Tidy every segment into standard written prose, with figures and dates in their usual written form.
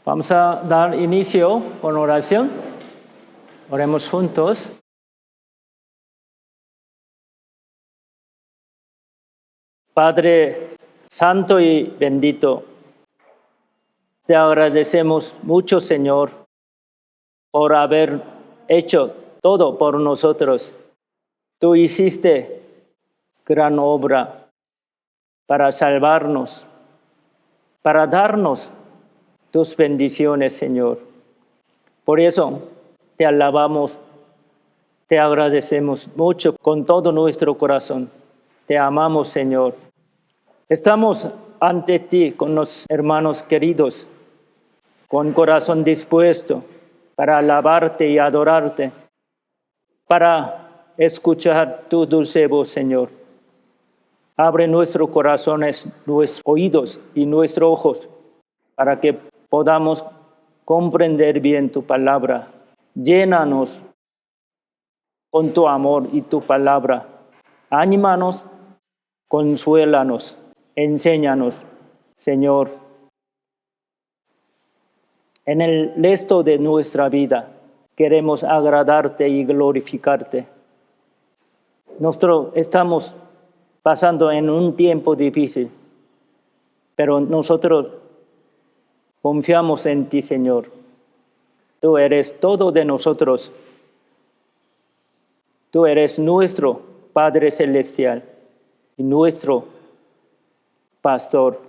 Vamos a dar inicio con oración. Oremos juntos. Padre Santo y bendito, te agradecemos mucho, Señor, por haber hecho todo por nosotros. Tú hiciste gran obra para salvarnos, para darnos tus bendiciones, Señor. Por eso te alabamos, te agradecemos mucho con todo nuestro corazón. Te amamos, Señor. Estamos ante ti con los hermanos queridos, con corazón dispuesto para alabarte y adorarte, para escuchar tu dulce voz, Señor. Abre nuestros corazones, nuestros oídos y nuestros ojos para que podamos comprender bien tu palabra. Llénanos con tu amor y tu palabra. Anímanos, consuélanos, enséñanos, Señor. En el resto de nuestra vida queremos agradarte y glorificarte. Nosotros estamos pasando en un tiempo difícil, pero nosotros confiamos en ti, Señor. Tú eres todo de nosotros. Tú eres nuestro Padre Celestial y nuestro pastor,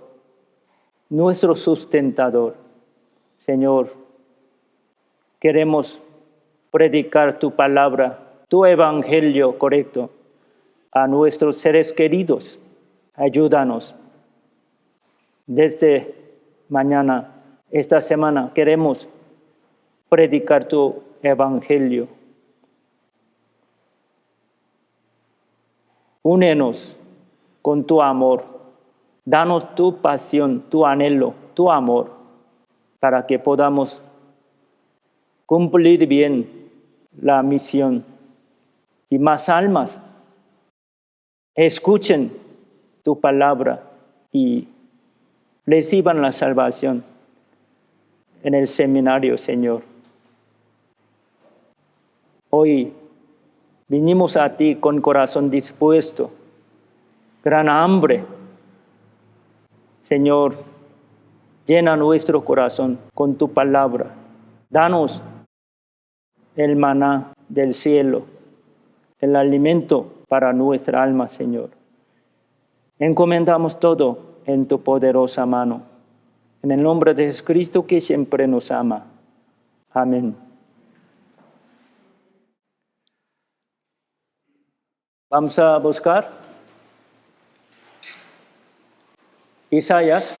nuestro sustentador. Señor, queremos predicar tu palabra, tu evangelio correcto a nuestros seres queridos. Ayúdanos. Desde mañana, esta semana, queremos predicar tu evangelio. Únenos con tu amor. Danos tu pasión, tu anhelo, tu amor, para que podamos cumplir bien la misión. Y más almas escuchen tu palabra y reciban la salvación en el seminario, Señor. Hoy vinimos a ti con corazón dispuesto, gran hambre. Señor, llena nuestro corazón con tu palabra. Danos el maná del cielo, el alimento para nuestra alma, Señor. Encomendamos todo en tu poderosa mano. En el nombre de Jesucristo, que siempre nos ama. Amén. Vamos a buscar Isaías,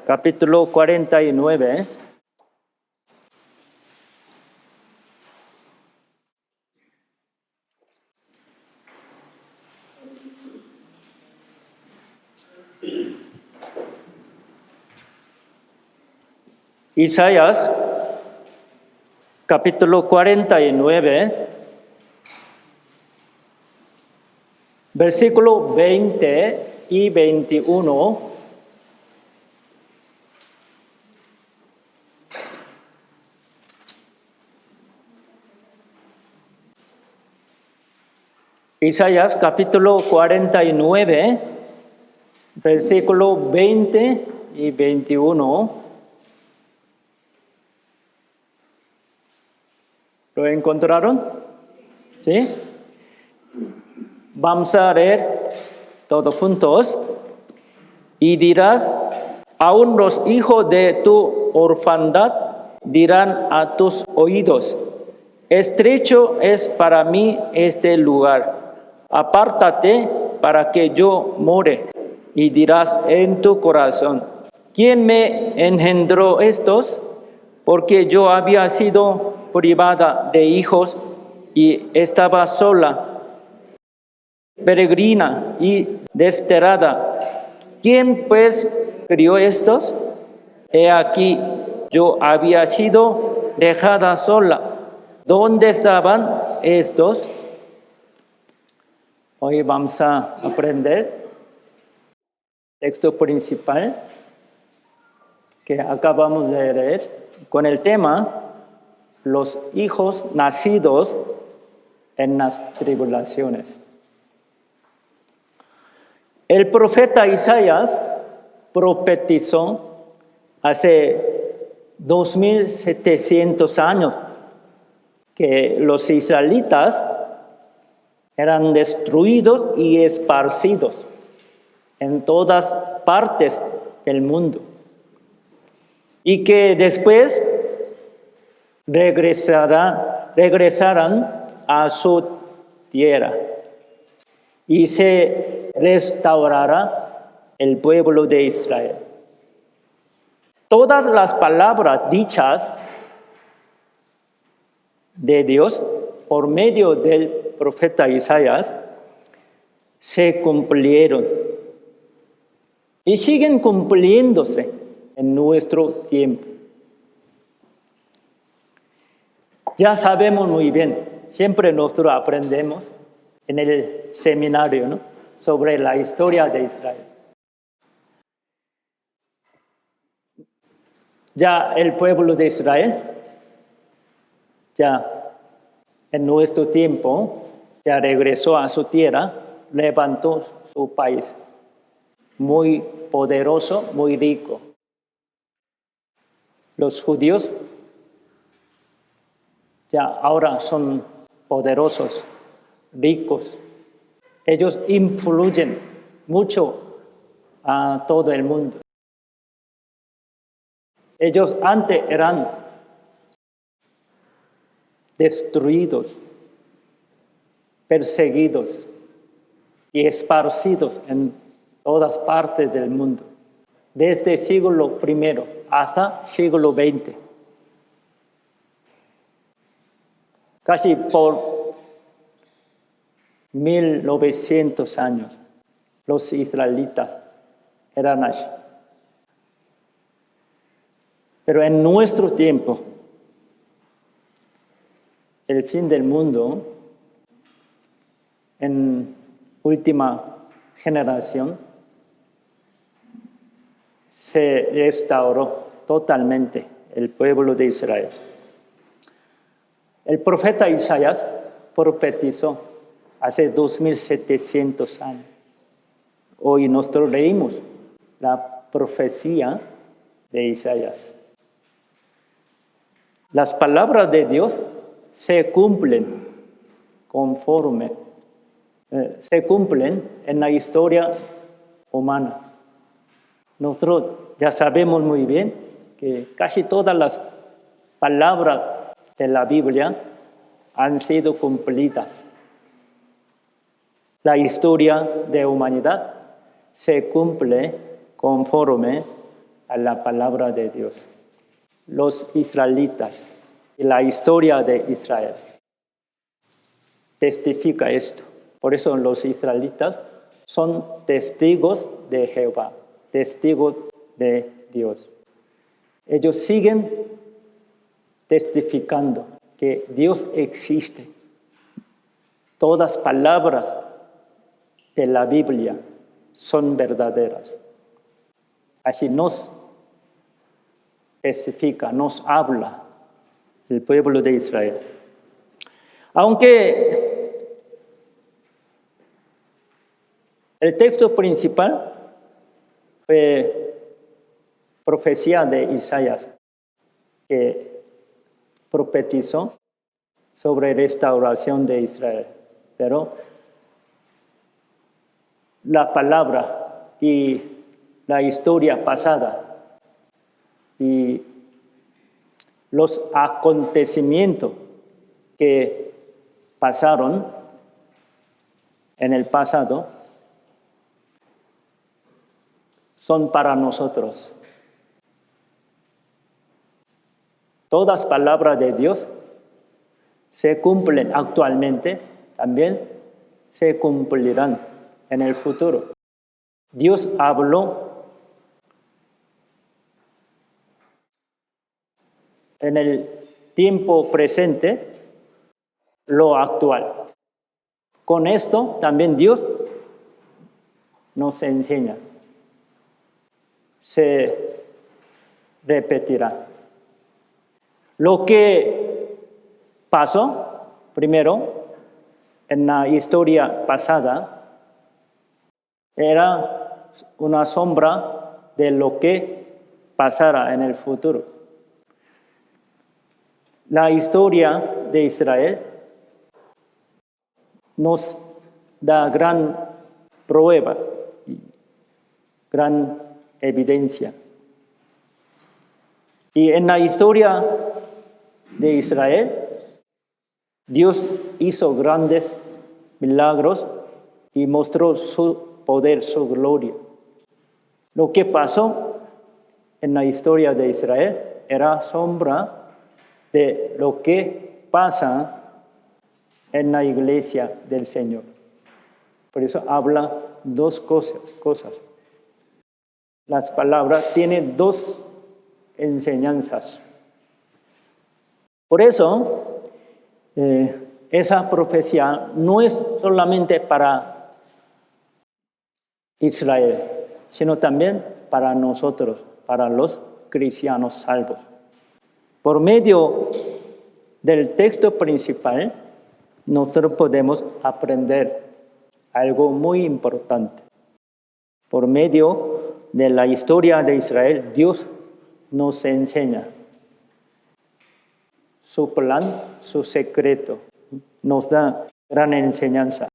capítulo 49. Isaías, capítulo 49, versículo 20 y 21. Isaías, capítulo 49, versículo 20 y 21. ¿Lo encontraron? ¿Sí? Vamos a leer todos juntos. Y dirás, aún los hijos de tu orfandad dirán a tus oídos, estrecho es para mí este lugar, apártate para que yo more. Y dirás en tu corazón, ¿quién me engendró estos? Porque yo había sido privada de hijos y estaba sola, peregrina y desterrada. ¿Quién pues crió estos? He aquí, yo había sido dejada sola. ¿Dónde estaban estos? Hoy vamos a aprender texto principal que acabamos de leer, con el tema los hijos nacidos en las tribulaciones. El profeta Isaías profetizó hace 2700 años que los israelitas eran destruidos y esparcidos en todas partes del mundo y que después regresarán a su tierra y se restaurará el pueblo de Israel. Todas las palabras dichas de Dios por medio del profeta Isaías se cumplieron y siguen cumpliéndose en nuestro tiempo. Ya sabemos muy bien, siempre nosotros aprendemos en el seminario, ¿no?, sobre la historia de Israel. Ya el pueblo de Israel, ya en nuestro tiempo, ya regresó a su tierra, levantó su país, muy poderoso, muy rico. Los judíos ya ahora son poderosos, ricos. Ellos influyen mucho a todo el mundo. Ellos antes eran destruidos, perseguidos y esparcidos en todas partes del mundo, desde el siglo I hasta el siglo XX. Casi por 1900 años, los israelitas eran allí. Pero en nuestro tiempo, el fin del mundo, en última generación, se restauró totalmente el pueblo de Israel. El profeta Isaías profetizó hace 2700 años. Hoy nosotros leímos la profecía de Isaías. Las palabras de Dios se cumplen se cumplen en la historia humana. Nosotros ya sabemos muy bien que casi todas las palabras de la Biblia han sido cumplidas. La historia de la humanidad se cumple conforme a la palabra de Dios. Los israelitas y la historia de Israel testifica esto. Por eso los israelitas son testigos de Jehová, testigos de Dios. Ellos siguen testificando que Dios existe. Todas palabras de la Biblia son verdaderas. Así nos testifica, nos habla el pueblo de Israel. Aunque el texto principal fue profecía de Isaías, que profetizó sobre restauración de Israel. Pero la palabra y la historia pasada y los acontecimientos que pasaron en el pasado son para nosotros. Todas palabras de Dios se cumplen actualmente, también se cumplirán en el futuro. Dios habló en el tiempo presente lo actual. Con esto también Dios nos enseña se repetirá. Lo que pasó primero en la historia pasada era una sombra de lo que pasará en el futuro. La historia de Israel nos da gran prueba, gran evidencia. Y en la historia de Israel, Dios hizo grandes milagros y mostró su poder, su gloria. Lo que pasó en la historia de Israel era sombra de lo que pasa en la iglesia del Señor. Por eso habla dos cosas. Las palabras tienen dos enseñanzas. Por eso, esa profecía no es solamente para Israel, sino también para nosotros, para los cristianos salvos. Por medio del texto principal, nosotros podemos aprender algo muy importante. Por medio de la historia de Israel, Dios nos enseña su plan, su secreto, nos da gran enseñanza.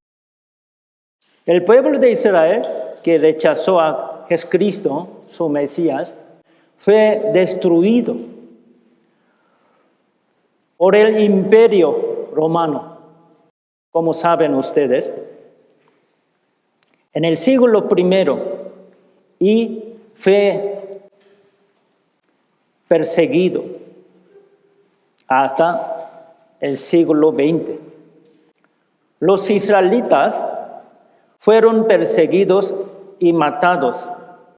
El pueblo de Israel, que rechazó a Jesucristo, su Mesías, fue destruido por el imperio romano, como saben ustedes, en el siglo I, y fue perseguido hasta el siglo XX. Los israelitas fueron perseguidos y matados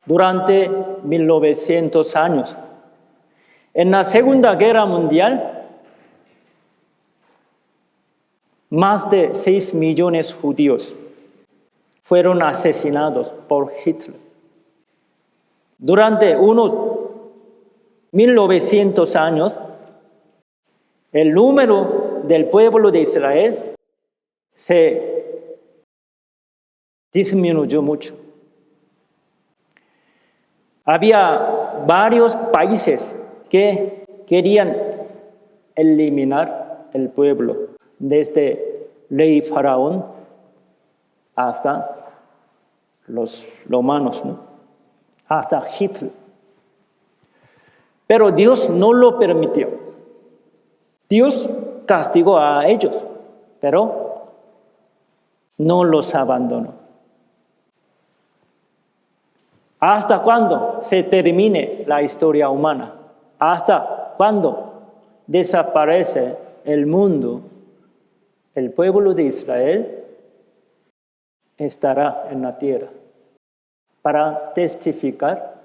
durante 1900 años. En la Segunda Guerra Mundial, más de 6 millones de judíos fueron asesinados por Hitler. Durante unos 1900 años, el número del pueblo de Israel se disminuyó mucho. Había varios países que querían eliminar el pueblo, desde el rey faraón hasta los romanos, ¿no? Hasta Hitler. Pero Dios no lo permitió. Dios castigó a ellos, pero no los abandonó. ¿Hasta cuándo se termine la historia humana? ¿Hasta cuándo desaparece el mundo? El pueblo de Israel estará en la tierra para testificar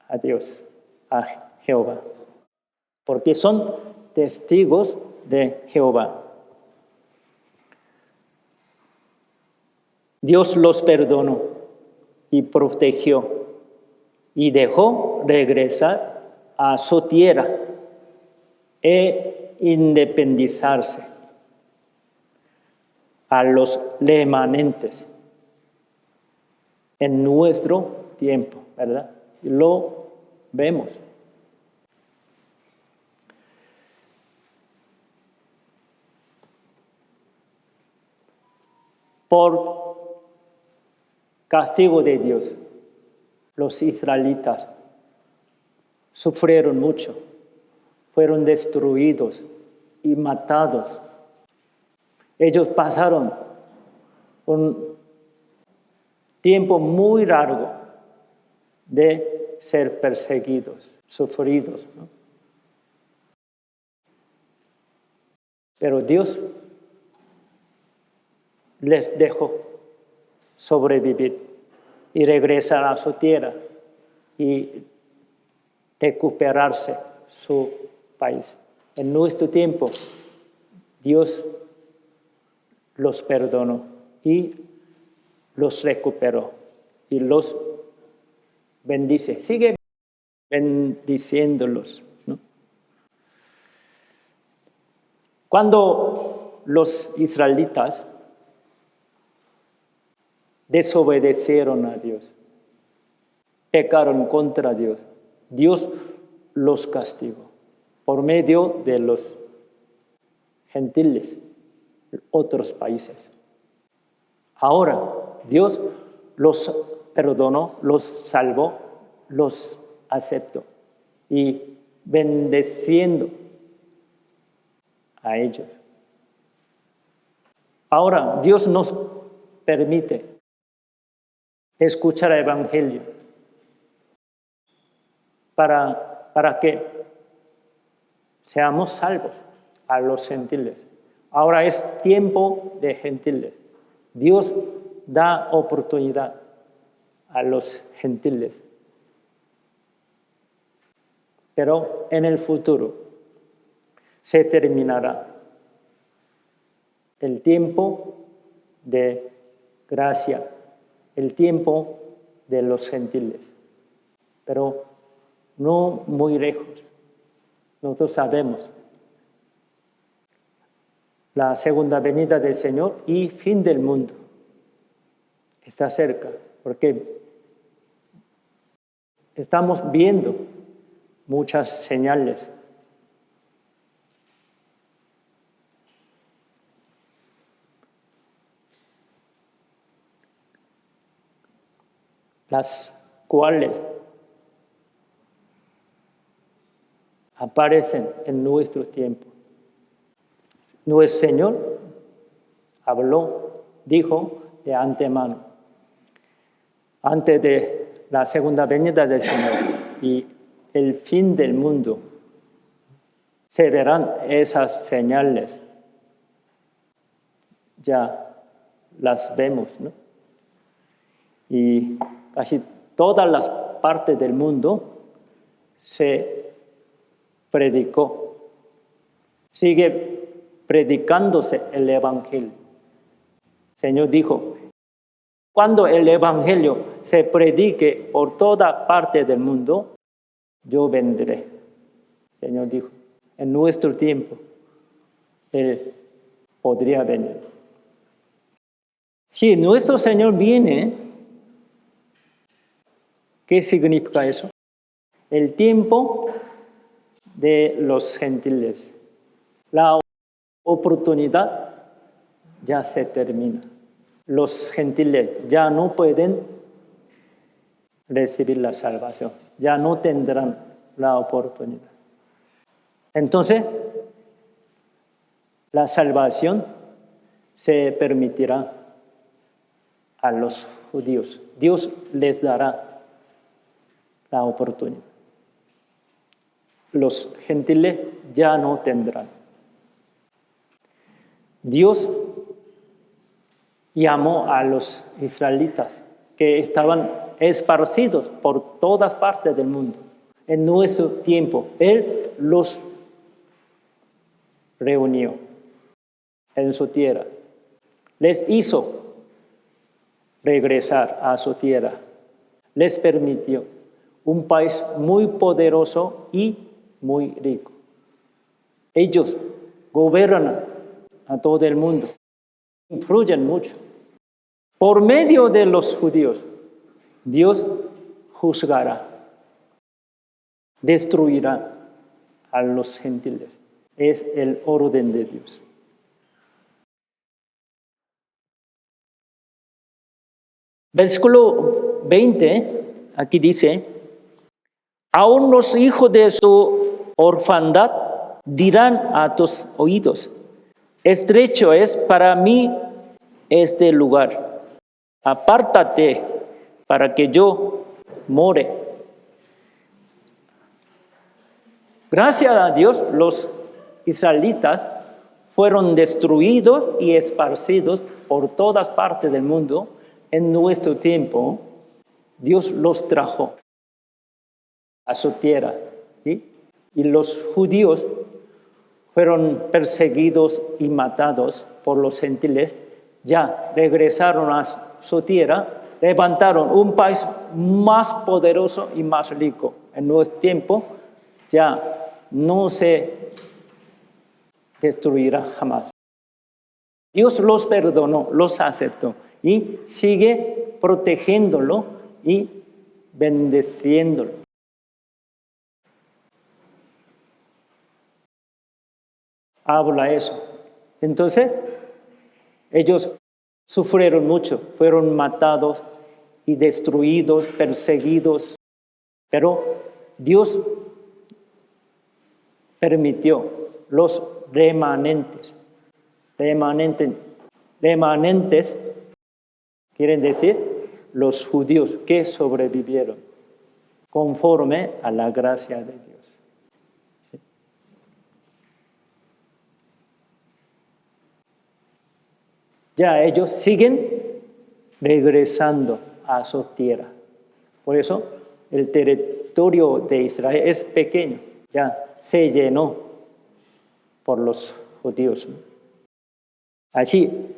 a Dios, a Jehová, porque son testigos de Jehová. Dios los perdonó y protegió y dejó regresar a su tierra e independizarse a los remanentes en nuestro tiempo, ¿verdad? Lo vemos. Por castigo de Dios, los israelitas sufrieron mucho, fueron destruidos y matados. Ellos pasaron un tiempo muy largo de ser perseguidos, sufridos, ¿no? Pero Dios les dejó sobrevivir y regresar a su tierra y recuperarse su país. En nuestro tiempo, Dios los perdonó y los recuperó y los bendice, sigue bendiciéndolos, ¿no? Cuando los israelitas desobedecieron a Dios, pecaron contra Dios, Dios los castigó por medio de los gentiles, otros países. Ahora Dios los perdonó, los salvó, los aceptó y bendeciendo a ellos. Ahora Dios nos permite escuchar el Evangelio para que seamos salvos a los gentiles. Ahora es tiempo de gentiles. Dios da oportunidad a los gentiles. Pero en el futuro se terminará el tiempo de gracia, el tiempo de los gentiles. Pero no muy lejos. Nosotros sabemos la segunda venida del Señor y fin del mundo está cerca, porque estamos viendo muchas señales. Las cuales aparecen en nuestro tiempo. Nuestro Señor habló, dijo de antemano, antes de la segunda venida del Señor y el fin del mundo, se verán esas señales. Ya las vemos, ¿no? Y casi todas las partes del mundo se predicó. Sigue predicándose el Evangelio. El Señor dijo, cuando el Evangelio se predique por toda parte del mundo, yo vendré. El Señor dijo, en nuestro tiempo, Él podría venir. Si nuestro Señor viene, ¿qué significa eso? El tiempo de los gentiles. La oportunidad ya se termina. Los gentiles ya no pueden recibir la salvación, ya no tendrán la oportunidad. Entonces, la salvación se permitirá a los judíos. Dios les dará la oportunidad. Los gentiles ya no tendrán. Dios llamó a los israelitas que estaban esparcidos por todas partes del mundo. En nuestro tiempo, Él los reunió en su tierra. Les hizo regresar a su tierra. Les permitió un país muy poderoso y muy rico. Ellos gobiernan a todo el mundo, influyen mucho. Por medio de los judíos, Dios juzgará, destruirá a los gentiles. Es el orden de Dios. Versículo 20, aquí dice, aún los hijos de su orfandad dirán a tus oídos, estrecho es para mí este lugar, apártate para que yo more. Gracias a Dios, los israelitas fueron destruidos y esparcidos por todas partes del mundo. En nuestro tiempo, Dios los trajo a su tierra, ¿sí? Y los judíos fueron perseguidos y matados por los gentiles. Ya regresaron a su tierra levantaron un país más poderoso y más rico. En nuestro tiempo ya no se destruirá jamás. Dios los perdonó, los aceptó y sigue protegiéndolo y bendeciéndolo. Habla eso. Entonces, ellos sufrieron mucho, fueron matados y destruidos, perseguidos, pero Dios permitió los remanentes. Remanentes quieren decir los judíos que sobrevivieron conforme a la gracia de Dios. Ya ellos siguen regresando a su tierra. Por eso el territorio de Israel es pequeño, ya se llenó por los judíos. Allí,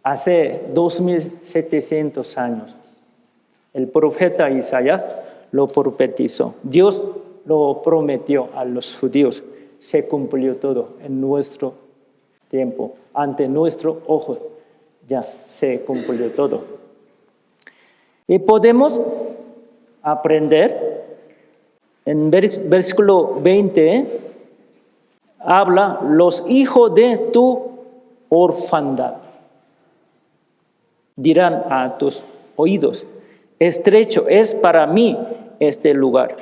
hace 2700 años, el profeta Isaías lo profetizó. Dios lo prometió a los judíos. Se cumplió todo en nuestro tiempo, ante nuestros ojos. Ya se cumplió todo. Y podemos aprender, en versículo 20, habla, los hijos de tu orfandad dirán a tus oídos, estrecho es para mí este lugar,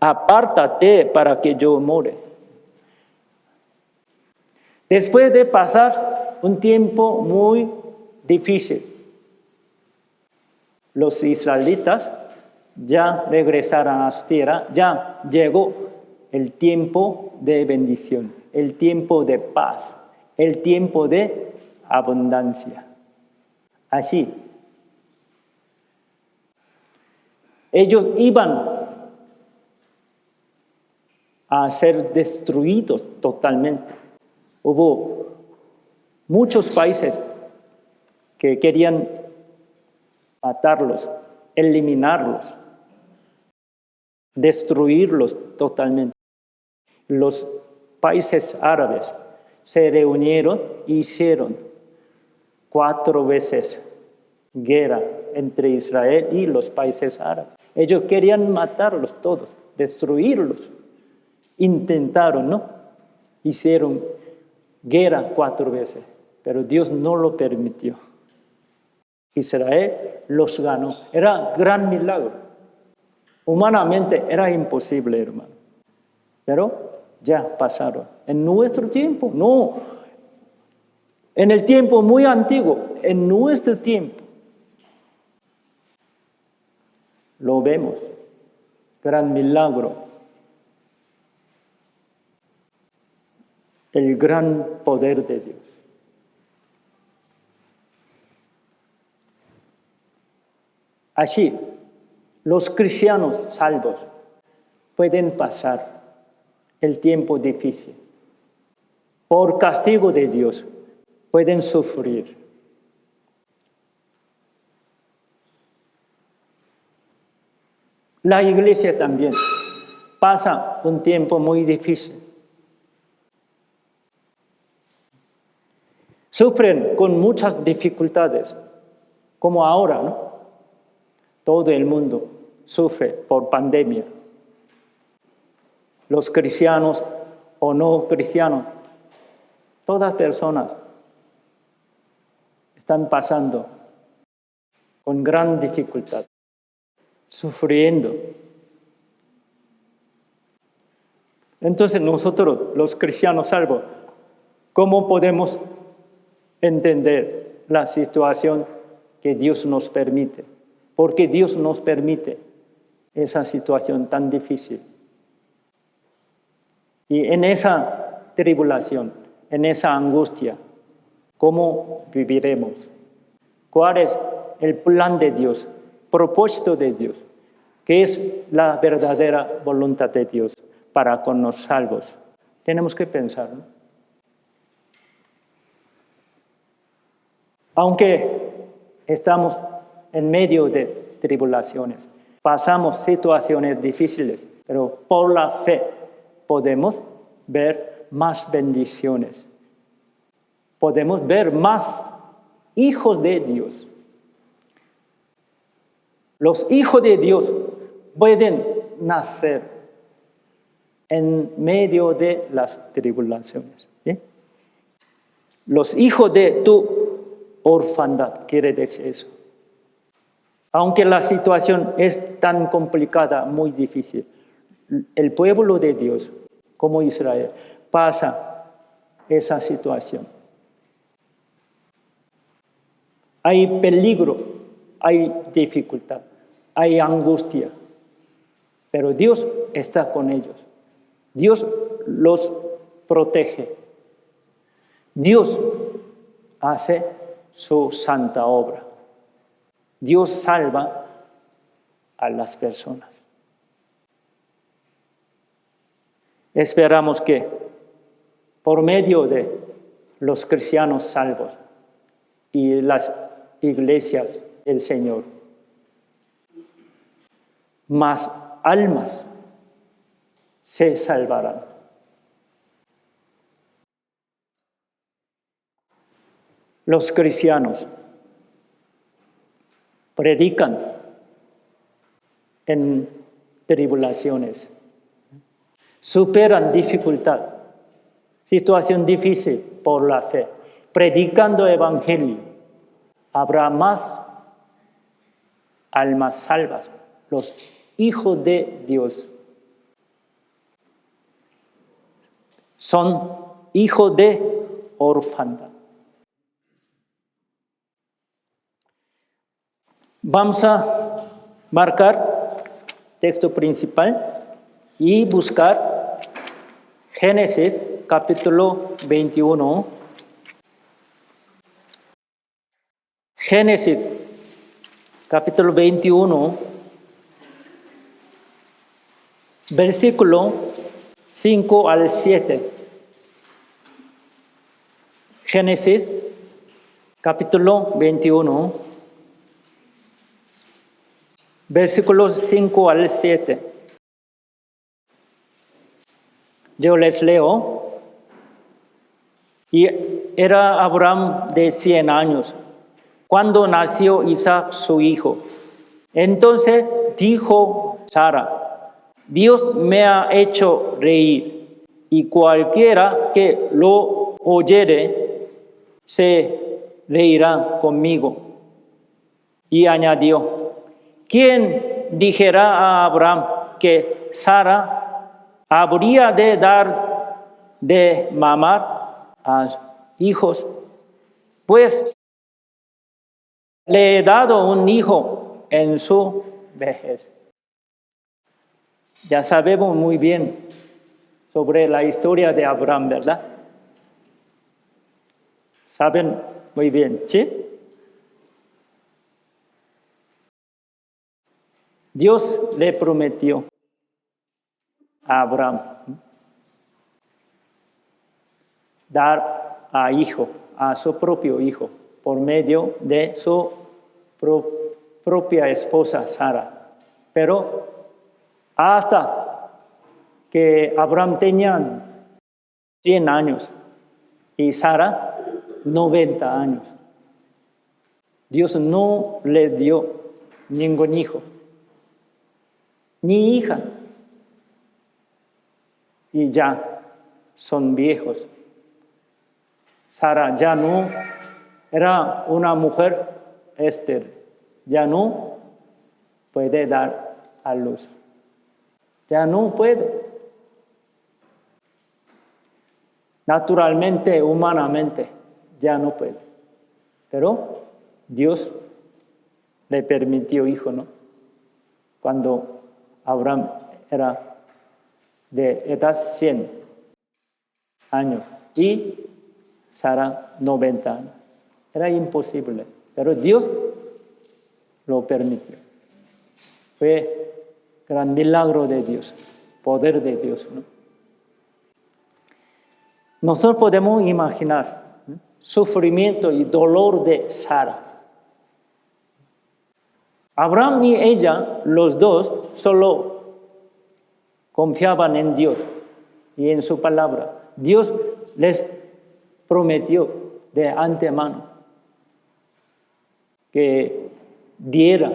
apártate para que yo more. Después de pasar un tiempo muy difícil, los israelitas ya regresaron a su tierra, ya llegó el tiempo de bendición, el tiempo de paz, el tiempo de abundancia. Así, ellos iban a ser destruidos totalmente. Hubo muchos países que querían matarlos, eliminarlos, destruirlos totalmente. Los países árabes se reunieron e hicieron 4 veces guerra entre Israel y los países árabes. Ellos querían matarlos todos, destruirlos. Intentaron, ¿no? Hicieron guerra 4 veces, pero Dios no lo permitió. Israel los ganó. Era gran milagro. Humanamente era imposible, hermano. Pero ya pasaron. En nuestro tiempo, no. En el tiempo muy antiguo, en nuestro tiempo, lo vemos. Gran milagro. El gran poder de Dios. Así, los cristianos salvos pueden pasar el tiempo difícil. Por castigo de Dios, pueden sufrir. La iglesia también pasa un tiempo muy difícil. Sufren con muchas dificultades, como ahora, ¿no? Todo el mundo sufre por pandemia. Los cristianos o no cristianos, todas personas están pasando con gran dificultad, sufriendo. Entonces nosotros, los cristianos salvos, ¿cómo podemos entender la situación que Dios nos permite? ¿Por qué Dios nos permite esa situación tan difícil? Y en esa tribulación, en esa angustia, ¿cómo viviremos? ¿Cuál es el plan de Dios, propósito de Dios? ¿Qué es la verdadera voluntad de Dios para con los salvos? Tenemos que pensar, ¿no? Aunque estamos en medio de tribulaciones. Pasamos situaciones difíciles, pero por la fe podemos ver más bendiciones. Podemos ver más hijos de Dios. Los hijos de Dios pueden nacer en medio de las tribulaciones. ¿Sí? Los hijos de tu orfandad, quiere decir eso. Aunque la situación es tan complicada, muy difícil, el pueblo de Dios, como Israel, pasa esa situación. Hay peligro, hay dificultad, hay angustia, pero Dios está con ellos. Dios los protege. Dios hace su santa obra. Dios salva a las personas. Esperamos que por medio de los cristianos salvos y las iglesias del Señor, más almas se salvarán. Los cristianos predican en tribulaciones, superan dificultad, situación difícil por la fe, predicando evangelio. Habrá más almas salvas, los hijos de Dios. Son hijos de orfandad. Vamos a marcar texto principal y buscar Génesis capítulo 21. Génesis capítulo 21, versículo 5 al 7. Génesis capítulo 21, versículos 5 al 7. Yo les leo. Y era Abraham de 100 años cuando nació Isaac su hijo. Entonces dijo Sara: Dios me ha hecho reír, y cualquiera que lo oyere se reirá conmigo. Y añadió: ¿quién dijera a Abraham que Sara habría de dar de mamar a hijos? Pues le he dado un hijo en su vejez. Ya sabemos muy bien sobre la historia de Abraham, ¿verdad? Saben muy bien, ¿sí? Dios le prometió a Abraham dar a su propio hijo, por medio de su propia esposa Sara. Pero hasta que Abraham tenía 100 años y Sara 90 años, Dios no le dio ningún hijo, ni hija. Y ya son viejos. Sara ya no era una mujer estéril, ya no puede dar a luz, ya no puede. Naturalmente, humanamente, ya no puede. Pero Dios le permitió hijo, ¿no? Cuando Abraham era de edad 100 años y Sara 90 años. Era imposible, pero Dios lo permitió. Fue gran milagro de Dios, poder de Dios, ¿no? Nosotros podemos imaginar sufrimiento y dolor de Sara. Abraham y ella, los dos, solo confiaban en Dios y en su palabra. Dios les prometió de antemano que diera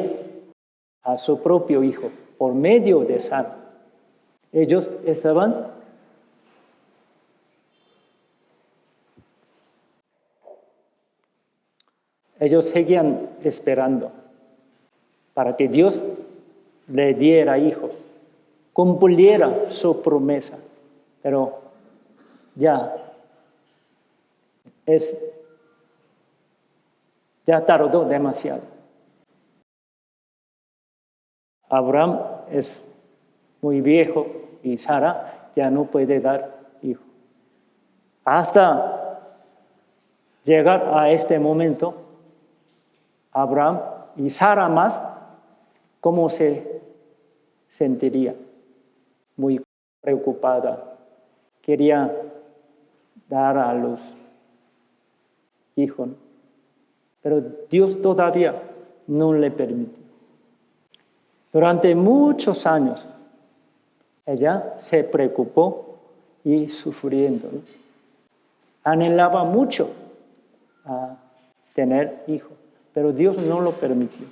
a su propio hijo por medio de Sara. Ellos seguían esperando para que Dios le diera hijo, cumpliera su promesa, pero ya tardó demasiado. Abraham es muy viejo y Sara ya no puede dar hijo. Hasta llegar a este momento, Abraham y Sara más, ¿cómo se sentiría? Muy preocupada. Quería dar a los hijos, pero Dios todavía no le permitió. Durante muchos años, ella se preocupó y sufriendo, ¿no? Anhelaba mucho a tener hijos, pero Dios no lo permitió.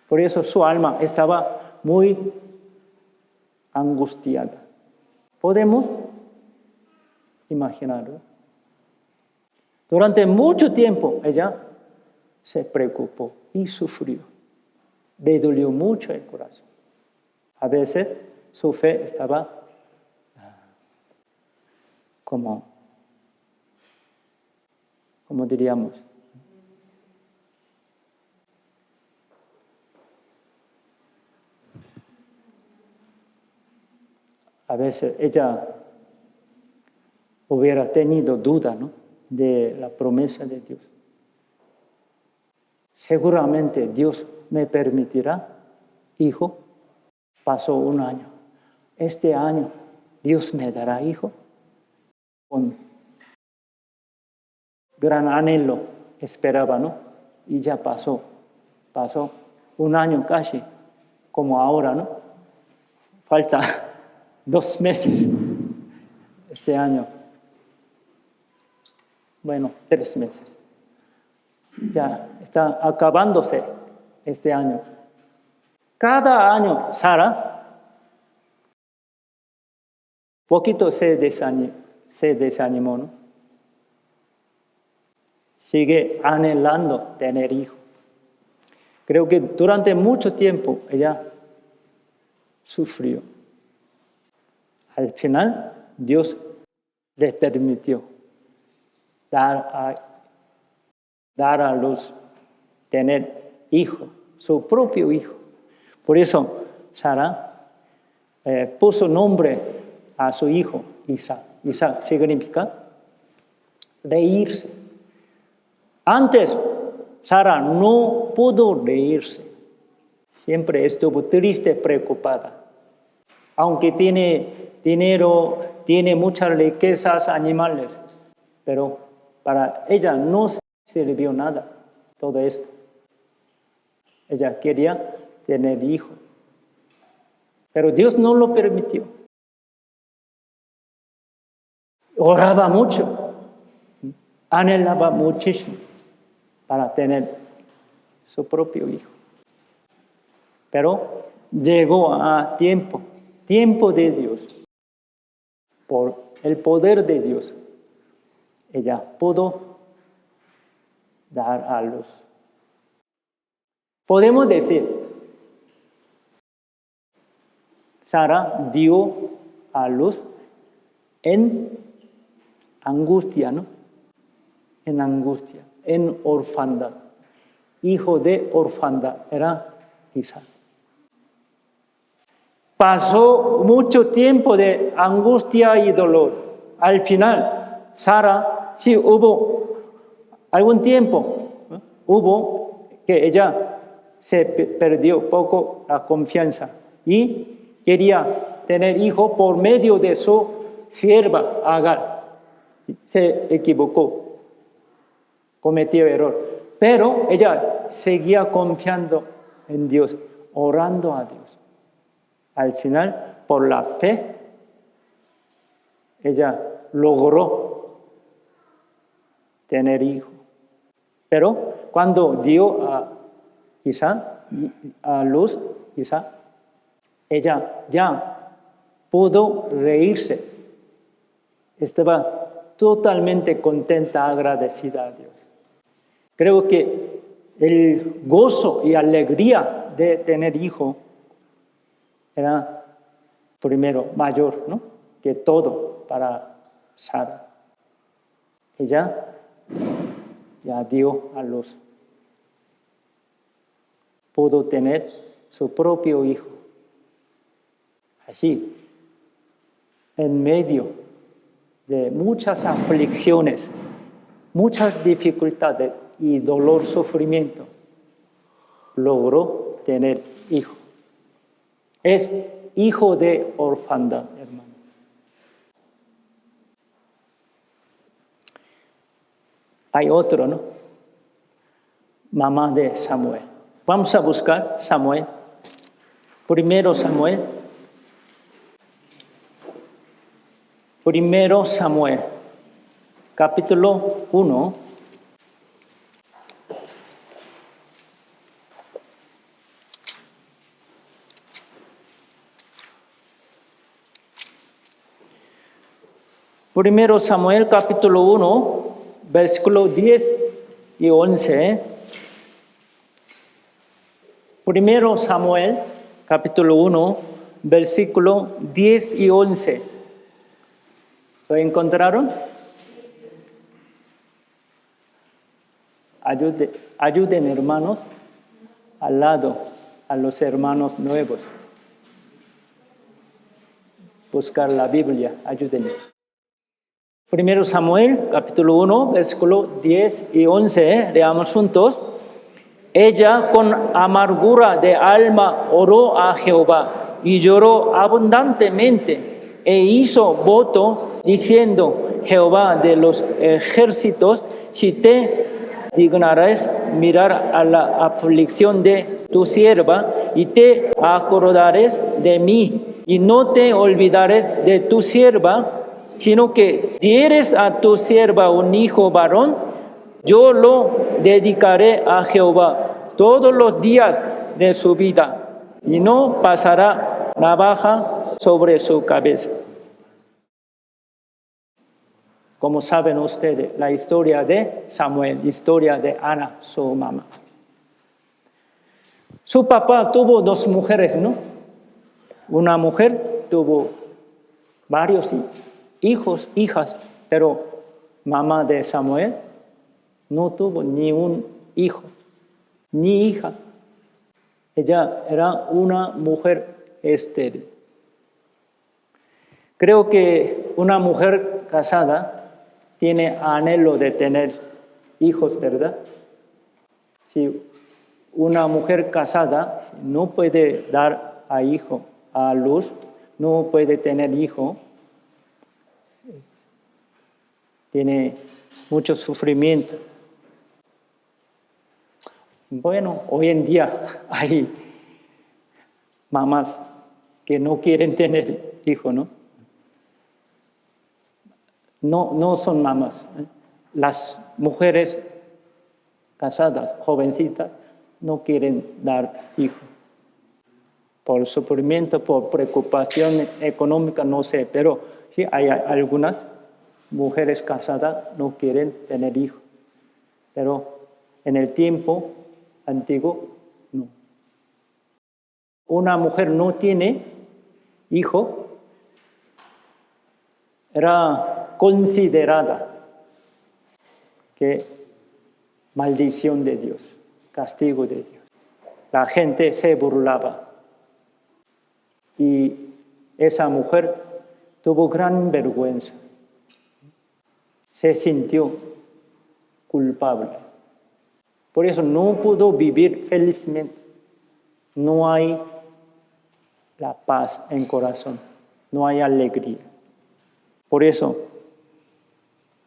Por eso su alma estaba muy angustiada. ¿Podemos imaginarlo? Durante mucho tiempo ella se preocupó y sufrió. Le dolió mucho el corazón. A veces su fe estaba como diríamos, a veces ella hubiera tenido duda, ¿no?, de la promesa de Dios. Seguramente Dios me permitirá hijo. Pasó un año. Este año Dios me dará hijo. Con gran anhelo esperaba, ¿no? Y ya pasó un año casi, como ahora, ¿no? Falta 2 meses este año. Bueno, 3 meses. Ya está acabándose este año. Cada año Sara poquito se desanimó, ¿no? Sigue anhelando tener hijo. Creo que durante mucho tiempo ella sufrió. Al final, Dios le permitió dar a luz, tener hijo, su propio hijo. Por eso Sara puso nombre a su hijo Isaac. Isaac significa reírse. Antes Sara no pudo reírse. Siempre estuvo triste, preocupada. Aunque tiene dinero, tiene muchas riquezas animales, pero para ella no sirvió nada todo esto. Ella quería tener hijo, pero Dios no lo permitió. Oraba mucho, anhelaba muchísimo para tener su propio hijo. Pero llegó a tiempo de Dios. Por el poder de Dios, ella pudo dar a luz. Podemos decir, Sara dio a luz en angustia, ¿no? En angustia, en orfandad. Hijo de orfandad era Isaac. Pasó mucho tiempo de angustia y dolor. Al final, Sara, sí hubo algún tiempo, ¿no?, hubo que ella se perdió poco la confianza y quería tener hijo por medio de su sierva Agar. Se equivocó, cometió error, pero ella seguía confiando en Dios. orando a Dios. Al final, por la fe, ella logró tener hijo. Pero cuando dio a Isaac, a luz, Isaac, ella ya pudo reírse. Estaba totalmente contenta, agradecida a Dios. Creo que el gozo y alegría de tener hijo era primero mayor, ¿no?, que todo para Sara. Ella ya dio a luz. Pudo tener su propio hijo. Así, en medio de muchas aflicciones, muchas dificultades y dolor, sufrimiento, logró tener hijo. Es hijo de orfandad, hermano. Hay otro, ¿no? Mamá de Samuel. Vamos a buscar Samuel. Primero Samuel. Primero Samuel, capítulo 1. Primero Samuel, capítulo 1, versículo 10 y 11. Primero Samuel, capítulo 1, versículo 10 y 11. ¿Lo encontraron? Ayuden, hermanos, al lado, a los hermanos nuevos. Buscar la Biblia, ayúdenme. Primero Samuel, capítulo 1, versículo 10 y 11, leamos juntos. Ella con amargura de alma oró a Jehová y lloró abundantemente e hizo voto diciendo: Jehová de los ejércitos, si te dignares mirar a la aflicción de tu sierva y te acordares de mí y no te olvidares de tu sierva, sino que dieres a tu sierva un hijo varón, yo lo dedicaré a Jehová todos los días de su vida, y no pasará navaja sobre su cabeza. Como saben ustedes, la historia de Samuel, historia de Ana, su mamá. Su papá tuvo dos mujeres, ¿no? Una mujer tuvo varios hijos, hijas, pero mamá de Samuel no tuvo ni un hijo, ni hija. Ella era una mujer estéril. Creo que una mujer casada tiene anhelo de tener hijos, ¿verdad? Si una mujer casada no puede dar a luz, no puede tener hijo, tiene mucho sufrimiento. Bueno, hoy en día hay mamás que no quieren tener hijo, ¿no? No son mamás. Las mujeres casadas, jovencitas, no quieren dar hijo. Por sufrimiento, por preocupación económica, no sé, pero sí hay algunas mujeres casadas no quieren tener hijos. Pero en el tiempo antiguo, no. Una mujer no tiene hijo, era considerada que maldición de Dios, castigo de Dios. La gente se burlaba y esa mujer tuvo gran vergüenza. Se sintió culpable. Por eso no pudo vivir felizmente. No hay la paz en corazón, no hay alegría. Por eso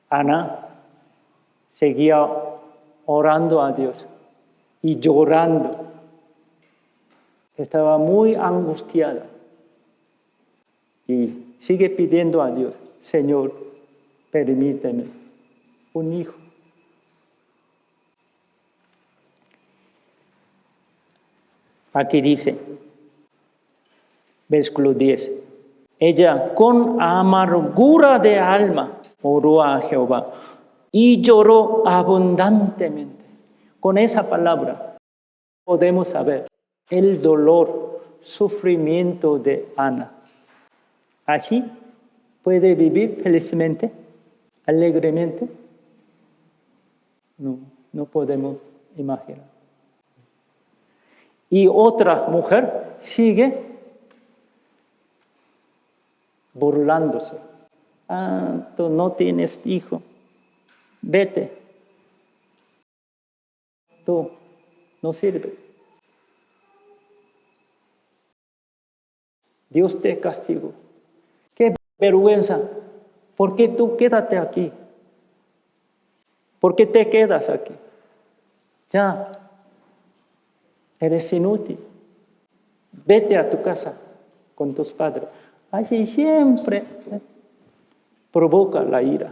Ana seguía orando a Dios y llorando Estaba muy angustiada y sigue pidiendo a Dios, Señor, permíteme un hijo. Aquí dice, versículo 10, ella con amargura de alma oró a Jehová y lloró abundantemente. Con esa palabra podemos saber el dolor, sufrimiento de Ana. Así puede vivir felizmente, alegremente. No podemos imaginar. Y otra mujer sigue burlándose. Tú no tienes hijo. Vete. Tú no sirves. Dios te castigó. Qué vergüenza. ¿Por qué tú quédate aquí? ¿Por qué te quedas aquí? Ya. Eres inútil. Vete a tu casa con tus padres. Así siempre provoca la ira.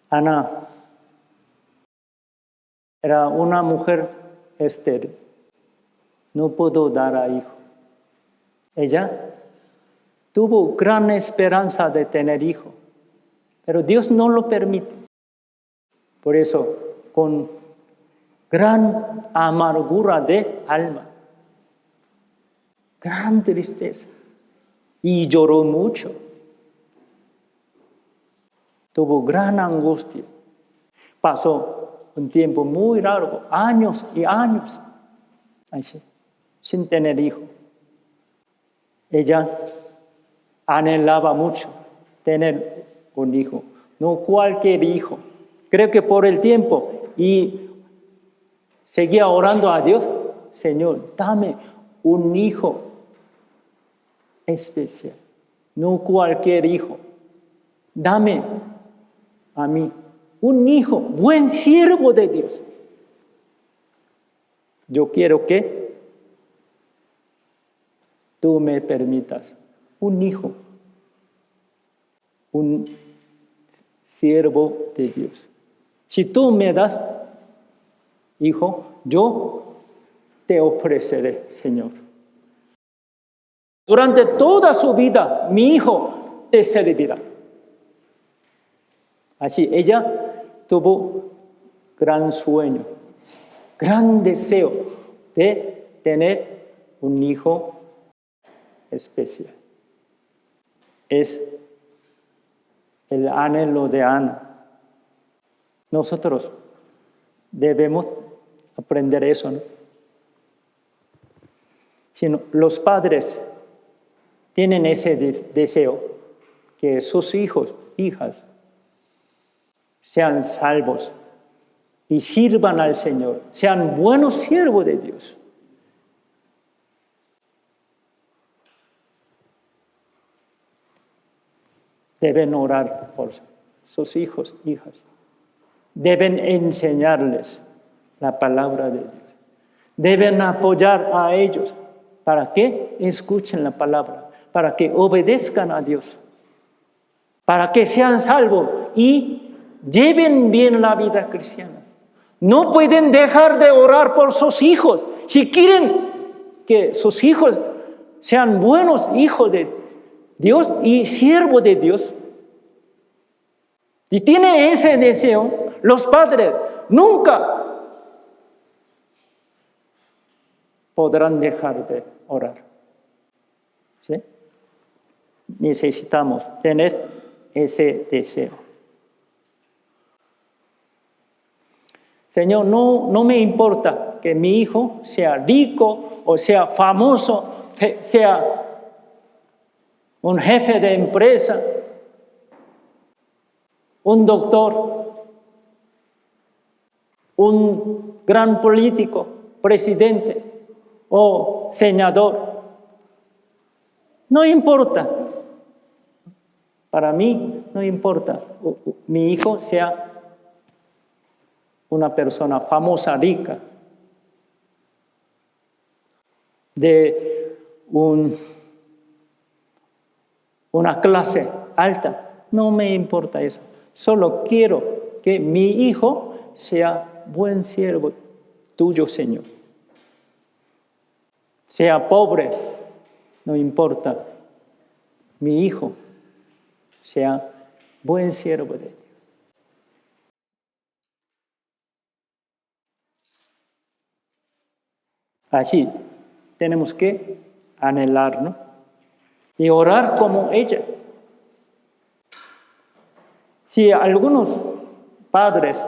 Ana era una mujer estéril. No pudo dar a hijo. Ella tuvo gran esperanza de tener hijo, pero Dios no lo permite. Por eso, con gran amargura de alma, gran tristeza, y lloró mucho. Tuvo gran angustia. Pasó un tiempo muy largo, años y años, así, sin tener hijo. Ella anhelaba mucho tener un hijo, no cualquier hijo. Creo que por el tiempo y seguía orando a Dios, Señor, dame un hijo especial, no cualquier hijo. Dame a mí un hijo, buen siervo de Dios. Yo quiero que tú me permitas un hijo, un siervo de Dios. Si tú me das hijo, yo te ofreceré, Señor. Durante toda su vida, mi hijo te servirá. Así, ella tuvo gran sueño, gran deseo de tener un hijo especial. Es el anhelo de Ana. Nosotros debemos aprender eso, ¿no? Si los padres tienen ese deseo, que sus hijos, hijas, sean salvos y sirvan al Señor, sean buenos siervos de Dios. Deben orar por sus hijos, hijas. Deben enseñarles la palabra de Dios. Deben apoyar a ellos para que escuchen la palabra, para que obedezcan a Dios, para que sean salvos y lleven bien la vida cristiana. No pueden dejar de orar por sus hijos. Si quieren que sus hijos sean buenos hijos de Dios y siervos de Dios, y tienen ese deseo, los padres nunca podrán dejar de orar. ¿Sí? Necesitamos tener ese deseo. Señor, no me importa que mi hijo sea rico o sea famoso, sea un jefe de empresa, un doctor, un gran político, presidente o senador. No importa. Para mí no importa. Mi hijo sea una persona famosa, rica, de una clase alta. No me importa eso. Solo quiero que mi hijo sea buen siervo tuyo, Señor. Sea pobre, no importa. Mi hijo sea buen siervo de Dios. Así tenemos que anhelar, ¿no? Y orar como ella. Si algunos padres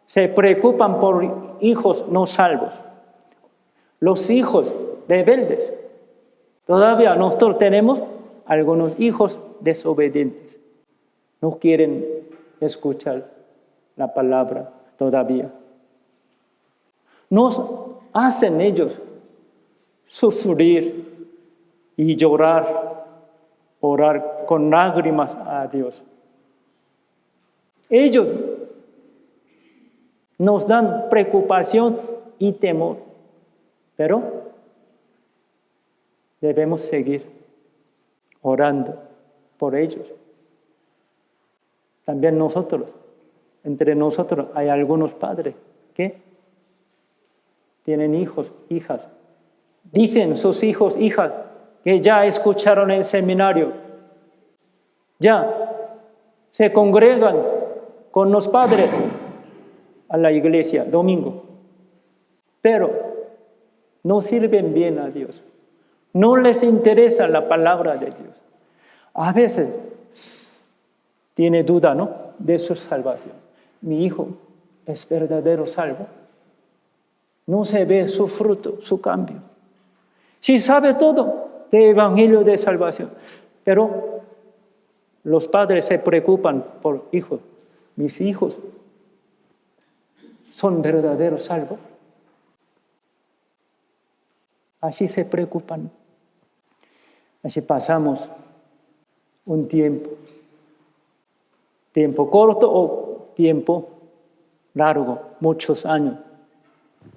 se preocupan por hijos no salvos, los hijos rebeldes, todavía nosotros tenemos algunos hijos desobedientes. No quieren escuchar la palabra todavía. Nos hacen ellos sufrir y llorar, orar con lágrimas a Dios. Ellos nos dan preocupación y temor, pero debemos seguir orando por ellos. También nosotros, entre nosotros hay algunos padres que tienen hijos, hijas. Dicen sus hijos, hijas, que ya escucharon el seminario, ya se congregan con los padres a la iglesia domingo, pero no sirven bien a Dios. No les interesa la palabra de Dios. A veces tiene duda, ¿no?, de su salvación. Mi hijo es verdadero salvo. No se ve su fruto, su cambio. Sí sabe todo del evangelio de salvación, pero los padres se preocupan por hijos. Mis hijos son verdaderos salvos. Así se preocupan. Así pasamos un tiempo corto o tiempo largo, muchos años.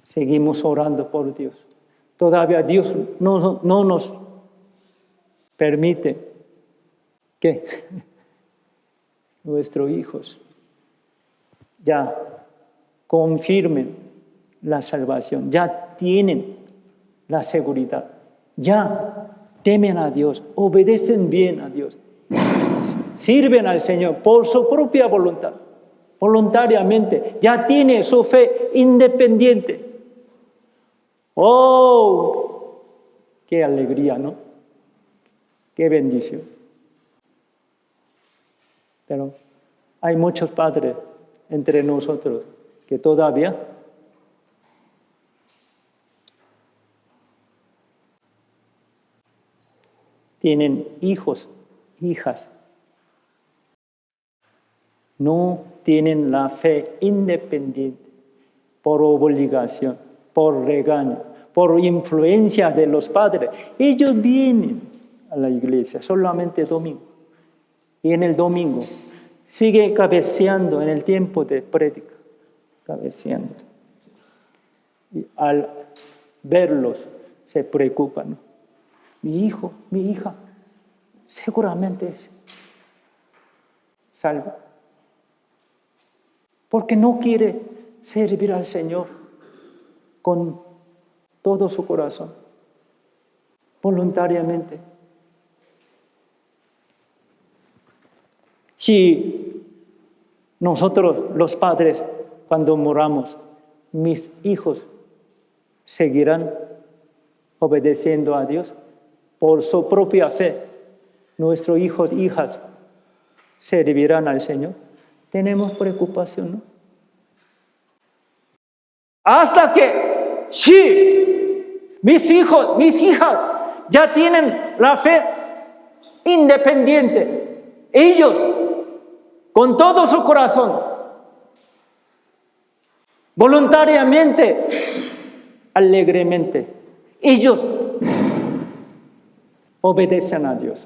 Seguimos orando por Dios. Todavía Dios no nos permite que nuestros hijos ya confirmen la salvación, ya tienen la seguridad, ya temen a Dios, obedecen bien a Dios, sirven al Señor por su propia voluntad, voluntariamente, ya tiene su fe independiente. ¡Oh! ¡Qué alegría!, ¿no? ¡Qué bendición! Pero hay muchos padres entre nosotros que todavía tienen hijos, hijas. No tienen la fe independiente por obligación, por regaño, por influencia de los padres. Ellos vienen a la iglesia solamente domingo. Y en el domingo sigue cabeceando en el tiempo de prédica, cabeceando. Y al verlos se preocupan, ¿no? Mi hijo, mi hija, seguramente es salvo. Porque no quiere servir al Señor con todo su corazón, voluntariamente. Si nosotros, los padres, cuando moramos, mis hijos seguirán obedeciendo a Dios por su propia fe, nuestros hijos, hijas, servirán al Señor. Tenemos preocupación, ¿no? Hasta que, sí, mis hijos, mis hijas ya tienen la fe independiente. Ellos, con todo su corazón, voluntariamente, alegremente, ellos obedecen a Dios.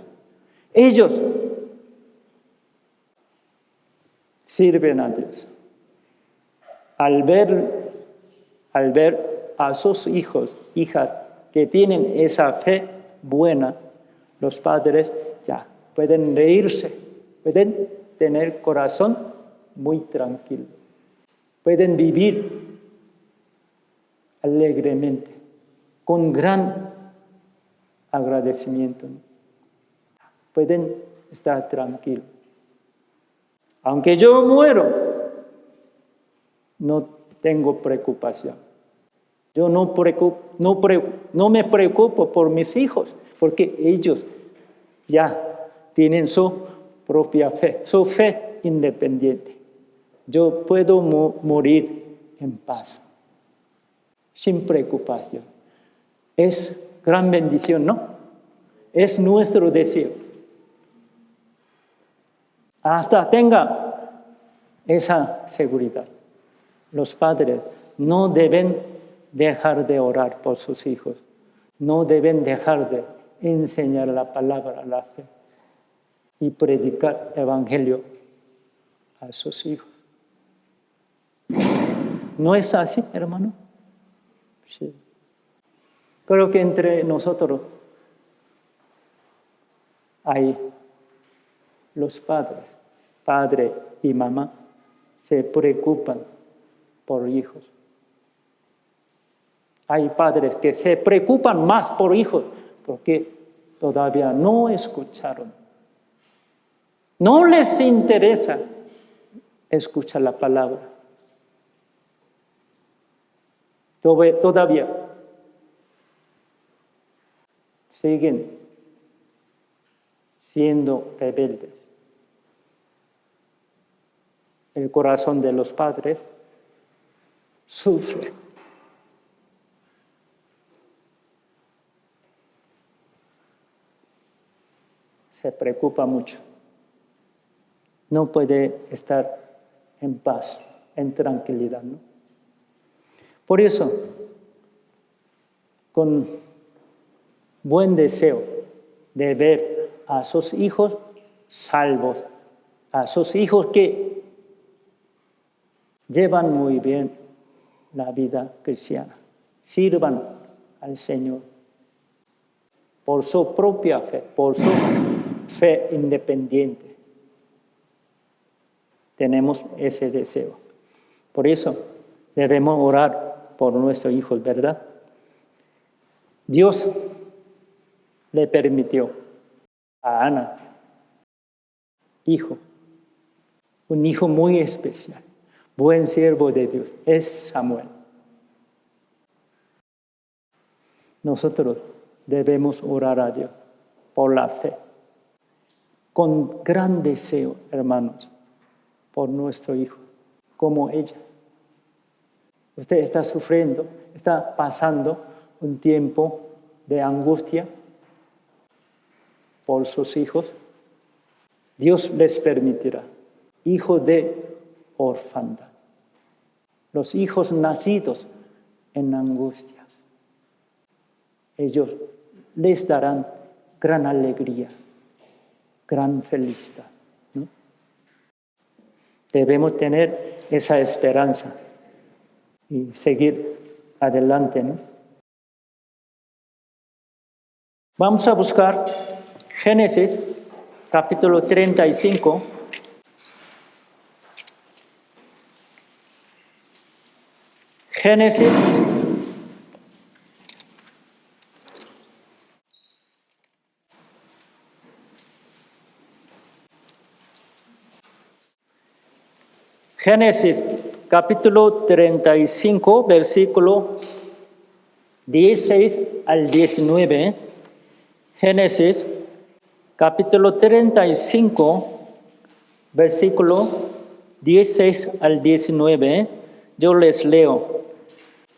Ellos sirven a Dios. al ver a sus hijos, hijas, que tienen esa fe buena, los padres ya pueden reírse, pueden tener corazón muy tranquilo, pueden vivir alegremente, con gran agradecimiento. Pueden estar tranquilos. Aunque yo muero, no tengo preocupación. Yo no me preocupo por mis hijos, porque ellos ya tienen su propia fe, su fe independiente. Yo puedo morir en paz, sin preocupación. Es gran bendición, ¿no? Es nuestro deseo. Hasta tenga esa seguridad. Los padres no deben dejar de orar por sus hijos. No deben dejar de enseñar la palabra, la fe y predicar el evangelio a sus hijos. ¿No es así, hermano? Sí. Creo que entre nosotros hay los padres, padre y mamá, se preocupan por hijos. Hay padres que se preocupan más por hijos porque todavía no escucharon. No les interesa escuchar la palabra. Todavía siguen siendo rebeldes. El corazón de los padres sufre. Se preocupa mucho. No puede estar en paz, en tranquilidad, ¿no? Por eso, con buen deseo de ver a sus hijos salvos, a sus hijos que llevan muy bien la vida cristiana, sirvan al Señor por su propia fe, por su fe independiente. Tenemos ese deseo. Por eso debemos orar por nuestros hijos, ¿verdad? Dios le permitió a Ana, un hijo muy especial, buen siervo de Dios, es Samuel. Nosotros debemos orar a Dios por la fe, con gran deseo, hermanos, por nuestro hijo, como ella. Usted está sufriendo, está pasando un tiempo de angustia por sus hijos. Dios les permitirá. Hijos de orfandad. Los hijos nacidos en angustias. Ellos les darán gran alegría, gran felicidad, ¿no? Debemos tener esa esperanza y seguir adelante, ¿no? Vamos a buscar Génesis, capítulo 35. Génesis capítulo 35, versículo 16 al 19. Génesis, capítulo 35, versículo 16 al 19. Yo les leo.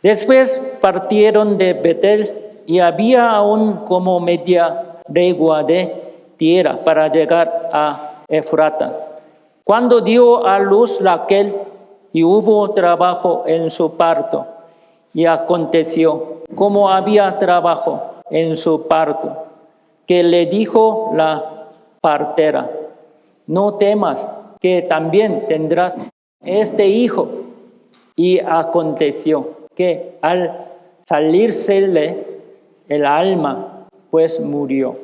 Después partieron de Betel y había aún como media legua de tierra para llegar a Efrata. Cuando dio a luz Raquel y hubo trabajo en su parto, y aconteció, como había trabajo en su parto, que le dijo la partera: no temas, que también tendrás este hijo. Y aconteció que al salírsele el alma, pues murió.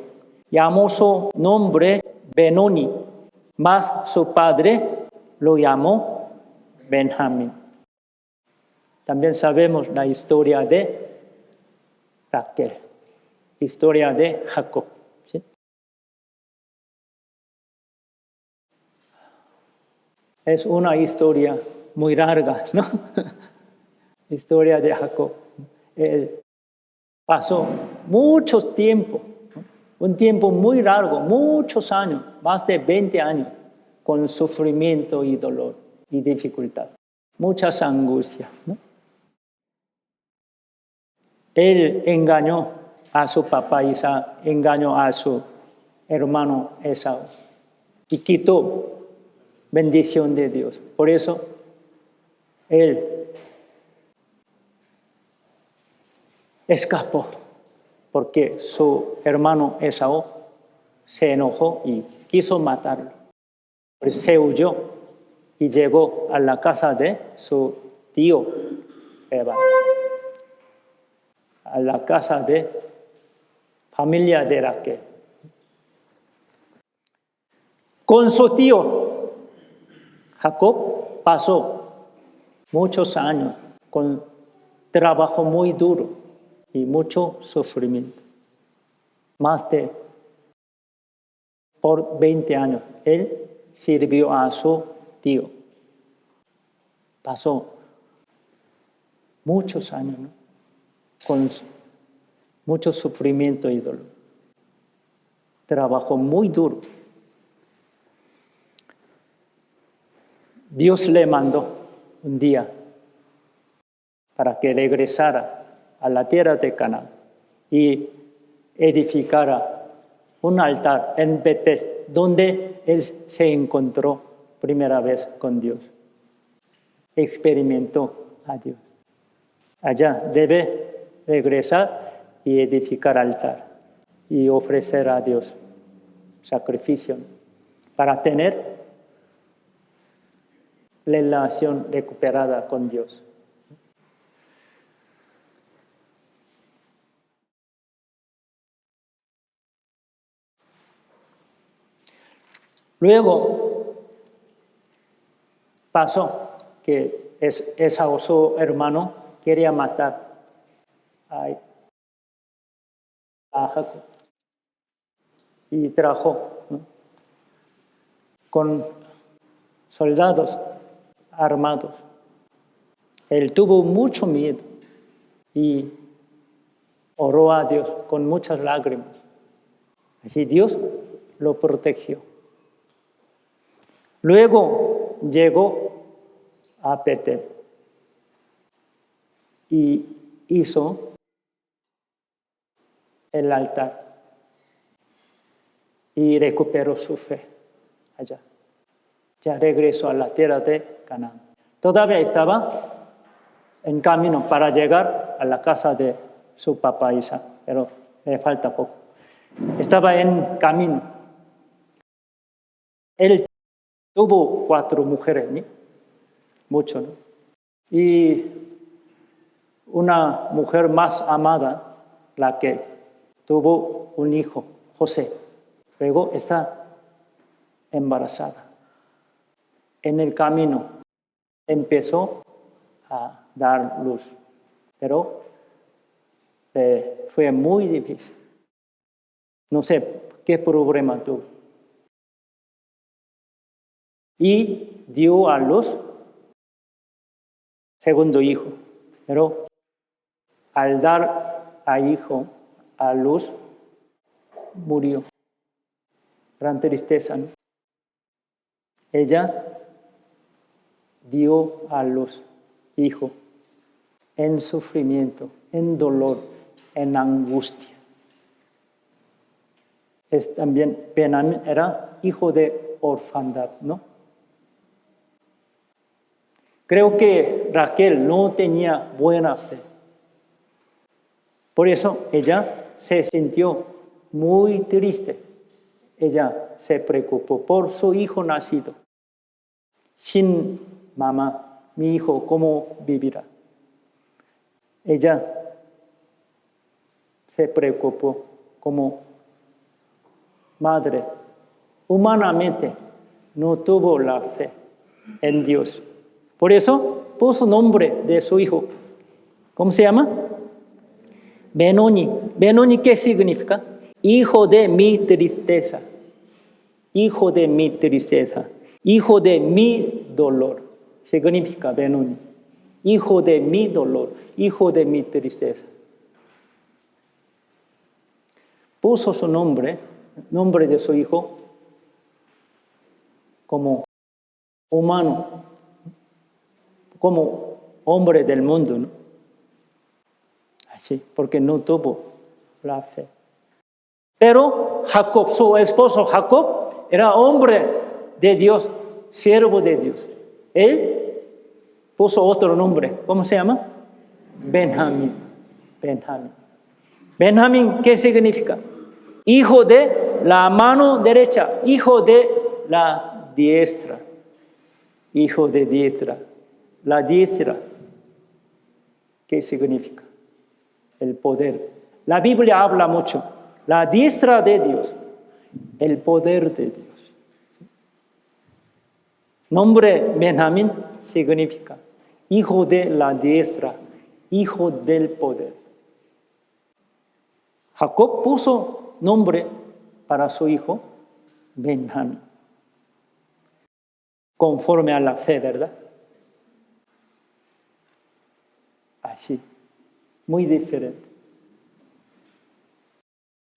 Llamó su nombre Benoni, mas su padre lo llamó Benjamín. También sabemos la historia de Raquel, historia de Jacob. ¿Sí? Es una historia muy larga, ¿no? Historia de Jacob. Él pasó mucho tiempo, ¿no? Un tiempo muy largo, muchos años, más de 20 años, con sufrimiento y dolor y dificultad, muchas angustias, ¿no? Él engañó a su papá Isaac, engañó a su hermano Esaú y quitó bendición de Dios. Por eso, él escapó, porque su hermano Esaú se enojó y quiso matarlo. Pues se huyó y llegó a la casa de su tío Eva, a la casa de familia de Raquel. Con su tío Jacob pasó muchos años con trabajo muy duro y mucho sufrimiento. Más de por 20 años. Él sirvió a su tío. Pasó muchos años, ¿no? Con mucho sufrimiento y dolor. Trabajó muy duro. Dios le mandó un día para que regresara a la tierra de Canaán y edificara un altar en Betel, donde él se encontró primera vez con Dios. Experimentó a Dios. Allá debe regresar y edificar altar y ofrecer a Dios sacrificio para tener relación recuperada con Dios. Luego pasó que Esaú, su hermano, quería matar a Jacob y trajo, ¿no?, con soldados armados. Él tuvo mucho miedo y oró a Dios con muchas lágrimas. Así Dios lo protegió. Luego llegó a Betel y hizo el altar y recuperó su fe allá. Ya regresó a la tierra de Canaán. Todavía estaba en camino para llegar a la casa de su papá Isaac, pero le falta poco. Estaba en camino. Él tuvo 4 mujeres, ¿no? Mucho, ¿no? Y una mujer más amada, la que tuvo un hijo, José. Luego está embarazada. En el camino empezó a dar luz, pero fue muy difícil. No sé qué problema tuvo. Y dio a luz segundo hijo, pero al dar a luz, murió. Gran tristeza, ¿no? Ella dio a luz hijo en sufrimiento, en dolor, en angustia. También Benjamín era hijo de orfandad, ¿no? Creo que Raquel no tenía buena fe. Por eso ella se sintió muy triste. Ella se preocupó por su hijo nacido, sin mamá, mi hijo cómo vivirá. Ella se preocupó como madre. Humanamente no tuvo la fe en Dios. Por eso puso nombre de su hijo. ¿Cómo se llama? Benoni. Benoni, ¿qué significa? Hijo de mi tristeza. Hijo de mi tristeza. Hijo de mi dolor. Significa Benoni. Hijo de mi dolor. Hijo de mi tristeza. Puso su nombre de su hijo, como humano, como hombre del mundo, ¿no? Así, porque no tuvo la fe. Pero Jacob, su esposo Jacob, era hombre de Dios, siervo de Dios. Él puso otro nombre. ¿Cómo se llama? Benjamín. Benjamín. Benjamín, ¿qué significa? Hijo de la mano derecha, hijo de la diestra. Hijo de diestra. La diestra, ¿qué significa? El poder. La Biblia habla mucho. La diestra de Dios, el poder de Dios. Nombre Benjamín significa hijo de la diestra, hijo del poder. Jacob puso nombre para su hijo Benjamín, conforme a la fe, ¿verdad? Así, muy diferente.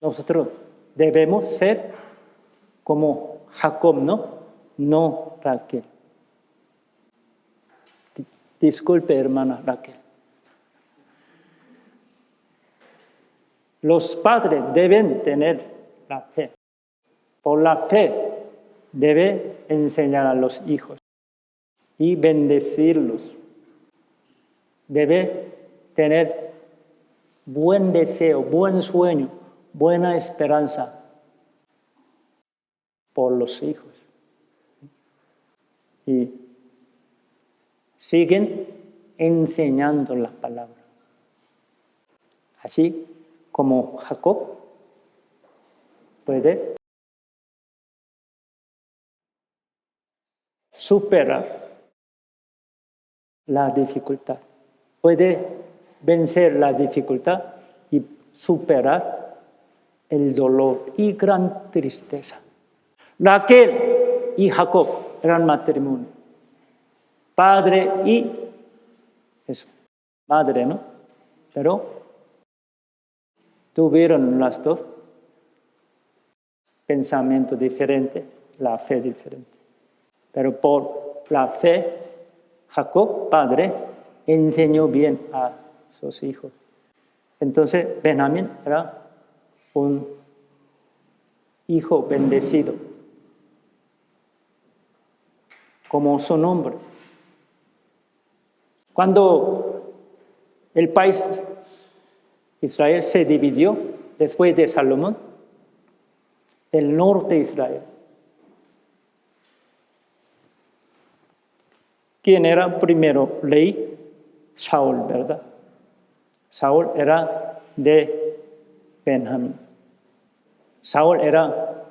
Nosotros debemos ser como Jacob, ¿no? No Raquel. Disculpe, hermana Raquel. Los padres deben tener la fe. Por la fe debe enseñar a los hijos y bendecirlos. Debe tener buen deseo, buen sueño, buena esperanza por los hijos. Y siguen enseñando la palabra. Así como Jacob puede superar la dificultad, puede vencer la dificultad y superar el dolor y gran tristeza. Raquel y Jacob eran matrimonio, padre y madre, ¿no? Pero tuvieron las dos pensamientos diferentes, la fe diferente. Pero por la fe, Jacob, padre, enseñó bien a sus hijos. Entonces, Benjamín era un hijo bendecido, como su nombre. Cuando el país Israel se dividió después de Salomón, el norte de Israel. ¿Quién era primero rey? Saúl, ¿verdad? Saúl era de Benjamín. Saúl era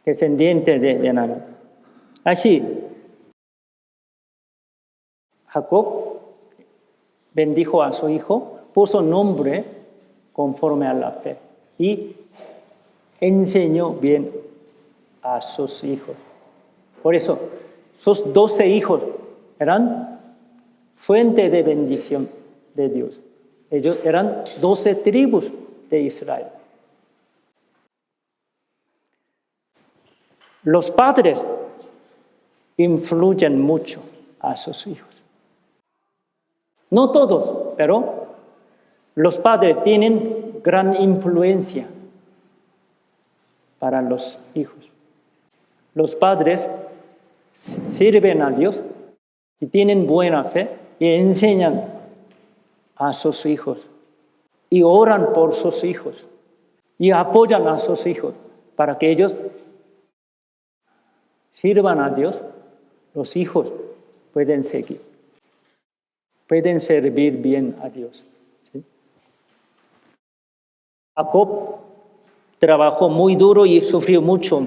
descendiente de Benjamín. Así, Jacob bendijo a su hijo, puso nombre conforme a la fe y enseñó bien a sus hijos. Por eso, sus 12 hijos eran fuente de bendición de Dios. Ellos eran 12 tribus de Israel. Los padres influyen mucho a sus hijos. No todos, pero los padres tienen gran influencia para los hijos. Los padres sirven a Dios y tienen buena fe y enseñan a sus hijos y oran por sus hijos y apoyan a sus hijos para que ellos sirvan a Dios. Los hijos pueden seguir. Pueden servir bien a Dios. ¿Sí? Jacob trabajó muy duro y sufrió mucho.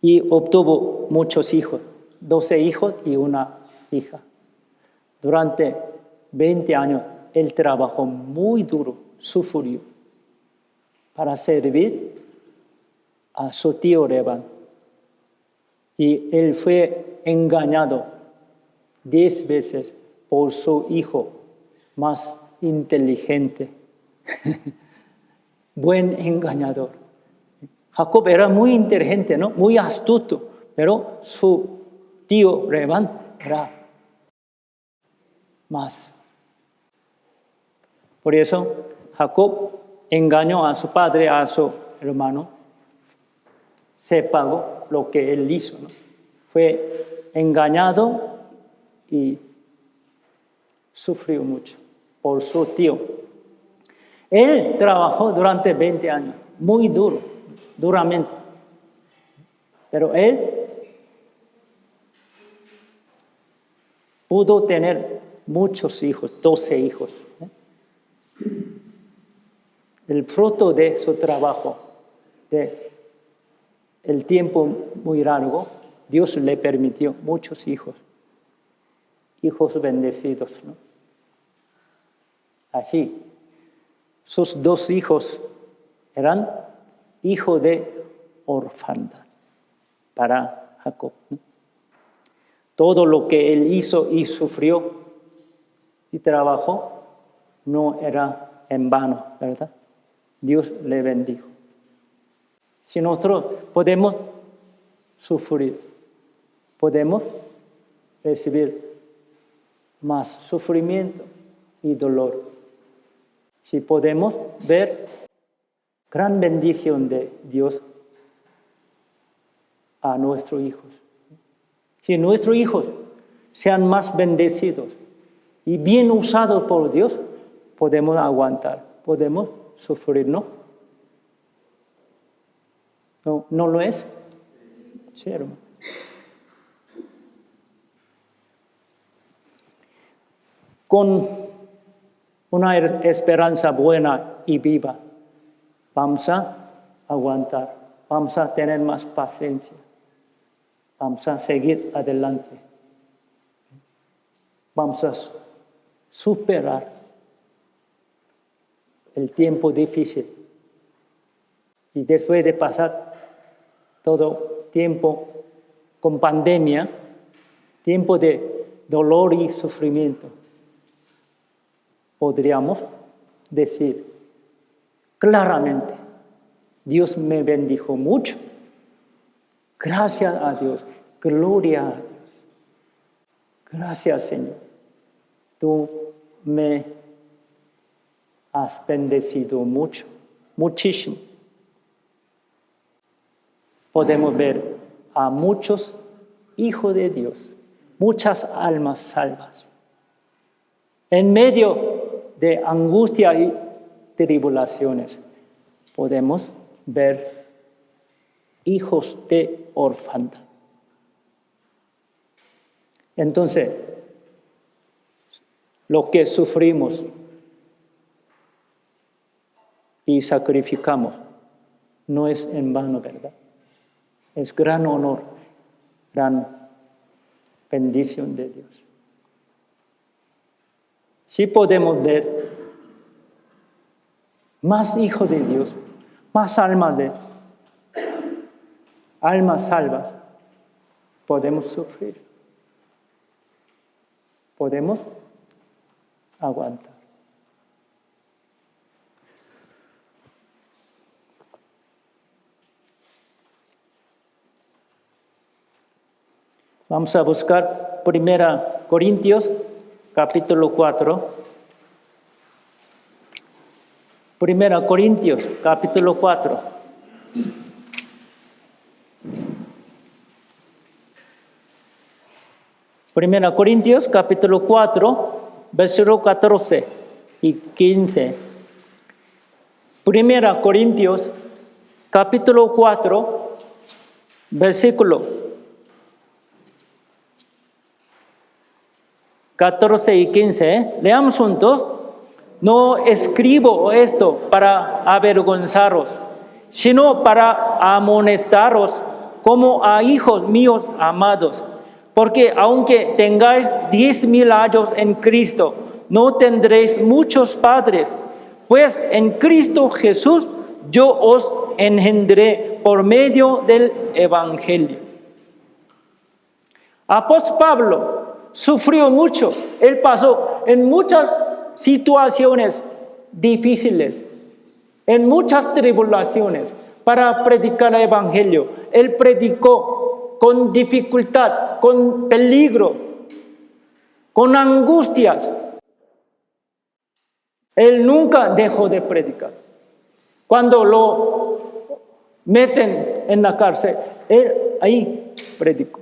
Y obtuvo muchos hijos, 12 hijos y una hija. Durante 20 años, él trabajó muy duro, sufrió, para servir a su tío Labán. Y él fue engañado 10 veces por su hijo más inteligente, buen engañador. Jacob era muy inteligente, ¿no? Muy astuto, pero su tío Labán era más. Por eso Jacob engañó a su padre, a su hermano. Se pagó lo que él hizo, ¿no? Fue engañado y sufrió mucho por su tío. Él trabajó durante 20 años, muy duramente. Pero él pudo tener muchos hijos, 12 hijos. El fruto de su trabajo, de el tiempo muy largo, Dios le permitió muchos hijos bendecidos, ¿no? Así, sus 2 hijos eran hijos de orfandad para Jacob, ¿no? Todo lo que él hizo y sufrió y trabajó no era en vano, ¿verdad? Dios le bendijo. Si nosotros podemos sufrir, podemos recibir más sufrimiento y dolor. Si podemos ver gran bendición de Dios a nuestros hijos. Si nuestros hijos sean más bendecidos y bien usados por Dios, podemos aguantar, podemos sufrir, ¿no? ¿No lo es? Sí, hermano. Con una esperanza buena y viva, vamos a aguantar, vamos a tener más paciencia, vamos a seguir adelante, vamos a superar el tiempo difícil. Y después de pasar todo tiempo con pandemia, tiempo de dolor y sufrimiento, podríamos decir claramente, Dios me bendijo mucho. Gracias a Dios, gloria a Dios. Gracias, Señor. Tú me has bendecido mucho, muchísimo. Podemos ver a muchos hijos de Dios, muchas almas salvas. En medio de angustia y tribulaciones, podemos ver hijos de orfandad. Entonces, lo que sufrimos y sacrificamos no es en vano, ¿verdad? Es gran honor, gran bendición de Dios. Sí podemos ver más hijos de Dios, más almas salvas. Podemos sufrir, podemos aguantar. Vamos a buscar 1 Corintios, capítulo 4. 1 Corintios, capítulo 4. Primera Corintios, capítulo 4, versículo 14 y 15. 1 Corintios, capítulo 4, versículo 14 y 15. Leamos juntos. No escribo esto para avergonzaros, sino para amonestaros como a hijos míos amados. Porque aunque tengáis 10,000 años en Cristo, no tendréis muchos padres, pues en Cristo Jesús yo os engendré por medio del Evangelio. Apóstol Pablo sufrió mucho. Él pasó en muchas situaciones difíciles, en muchas tribulaciones para predicar el Evangelio. Él predicó con dificultad, con peligro, con angustias. Él nunca dejó de predicar. Cuando lo meten en la cárcel, él ahí predicó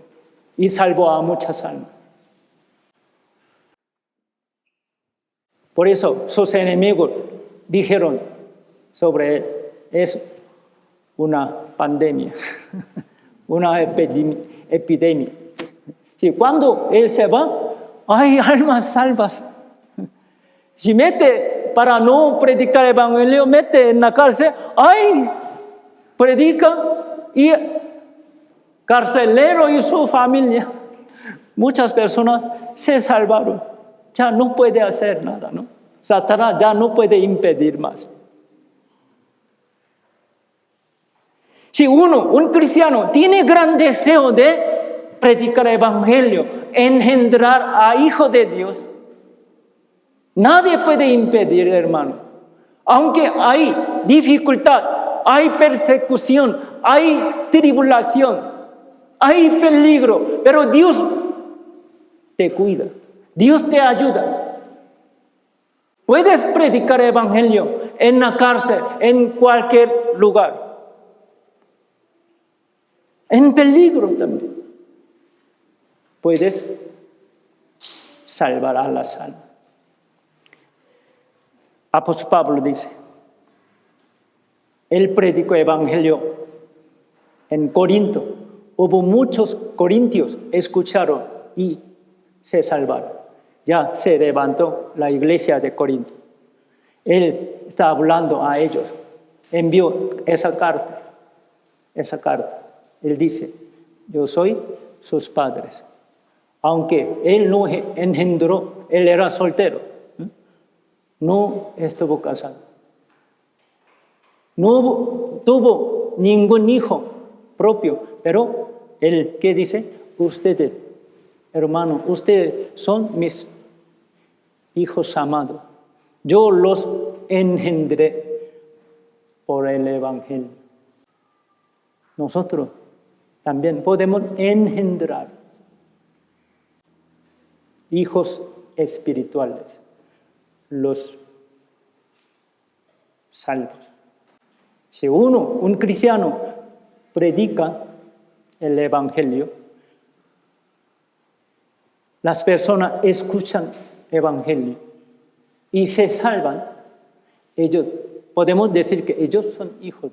y salvó a muchas almas. Por eso sus enemigos dijeron sobre él, es una pandemia, una epidemia. Sí, cuando él se va, hay almas salvas. Si mete para no predicar el Evangelio, mete en la cárcel, ¡ay! Predica y carcelero y su familia. Muchas personas se salvaron. Ya no puede hacer nada, ¿no? Satanás ya no puede impedir más. Si un cristiano, tiene gran deseo de predicar el Evangelio, engendrar a hijo de Dios, nadie puede impedir, hermano. Aunque hay dificultad, hay persecución, hay tribulación, hay peligro, pero Dios te cuida, Dios te ayuda. Puedes predicar el Evangelio en la cárcel, en cualquier lugar. En peligro también. Puedes salvar a las almas. Apóstol Pablo dice, él predicó el Evangelio en Corinto. Hubo muchos corintios escucharon y se salvaron. Ya se levantó la iglesia de Corinto. Él está hablando a ellos. Envió esa carta. Él dice, yo soy sus padres. Aunque él no engendró, él era soltero. No estuvo casado. No tuvo ningún hijo propio. Pero él, ¿qué dice? Ustedes, hermanos, ustedes son mis hijos amados. Yo los engendré por el Evangelio. Nosotros también podemos engendrar hijos espirituales, los salvos. Si un cristiano, predica el Evangelio, las personas escuchan el Evangelio y se salvan, ellos, podemos decir que ellos son hijos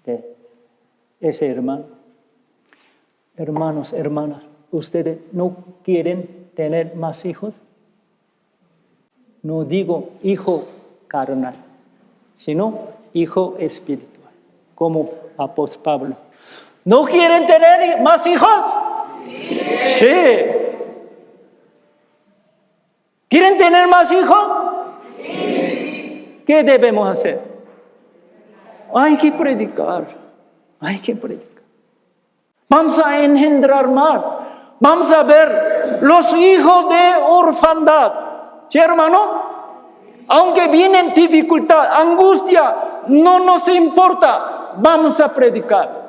de ese hermano. Hermanos, hermanas, ¿ustedes no quieren tener más hijos? No digo hijo carnal, sino hijo espiritual, como apóstol Pablo. ¿No quieren tener más hijos? Sí. ¿Quieren tener más hijos? Sí. ¿Qué debemos hacer? Hay que predicar. Vamos a engendrar más. Vamos a ver los hijos de orfandad. ¿Sí, hermano? Aunque vienen dificultad, angustia, no nos importa. Vamos a predicar.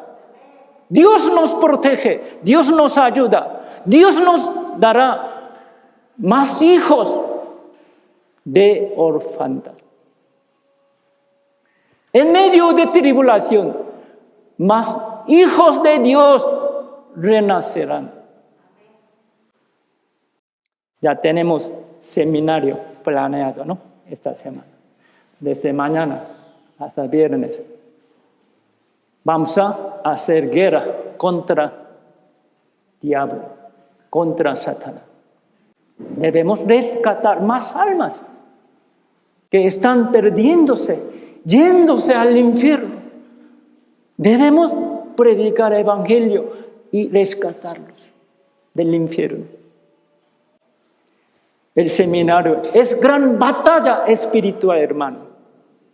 Dios nos protege, Dios nos ayuda, Dios nos dará más hijos de orfandad. En medio de tribulación, más hijos de Dios renacerán. Ya tenemos seminario planeado, ¿no? Esta semana. Desde mañana hasta viernes. Vamos a hacer guerra contra el diablo, contra Satanás. Debemos rescatar más almas que están perdiéndose, yéndose al infierno. Debemos predicar el evangelio y rescatarlos del infierno. El seminario es gran batalla espiritual, hermano.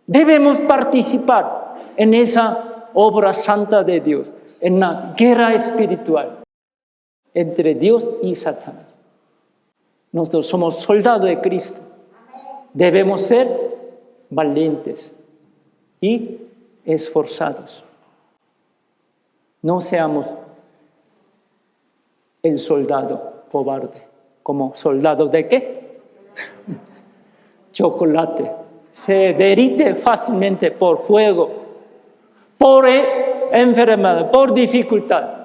Debemos participar en esa obra santa de Dios, en la guerra espiritual entre Dios y Satanás. Nosotros somos soldados de Cristo. Debemos ser valientes y esforzados. No seamos el soldado cobarde. ¿Como soldado de qué? Chocolate. Se derrite fácilmente por fuego, por enfermedad, por dificultad.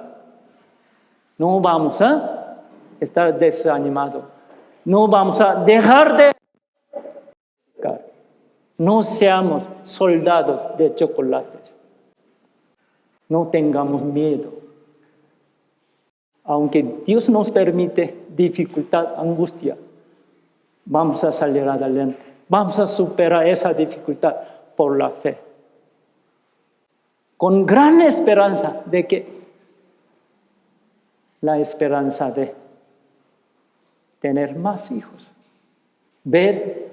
No vamos a estar desanimados. No vamos a dejar de... No seamos soldados de chocolate. No tengamos miedo. Aunque Dios nos permite dificultad, angustia, vamos a salir adelante. Vamos a superar esa dificultad por la fe. Con gran esperanza de que la esperanza de tener más hijos, ver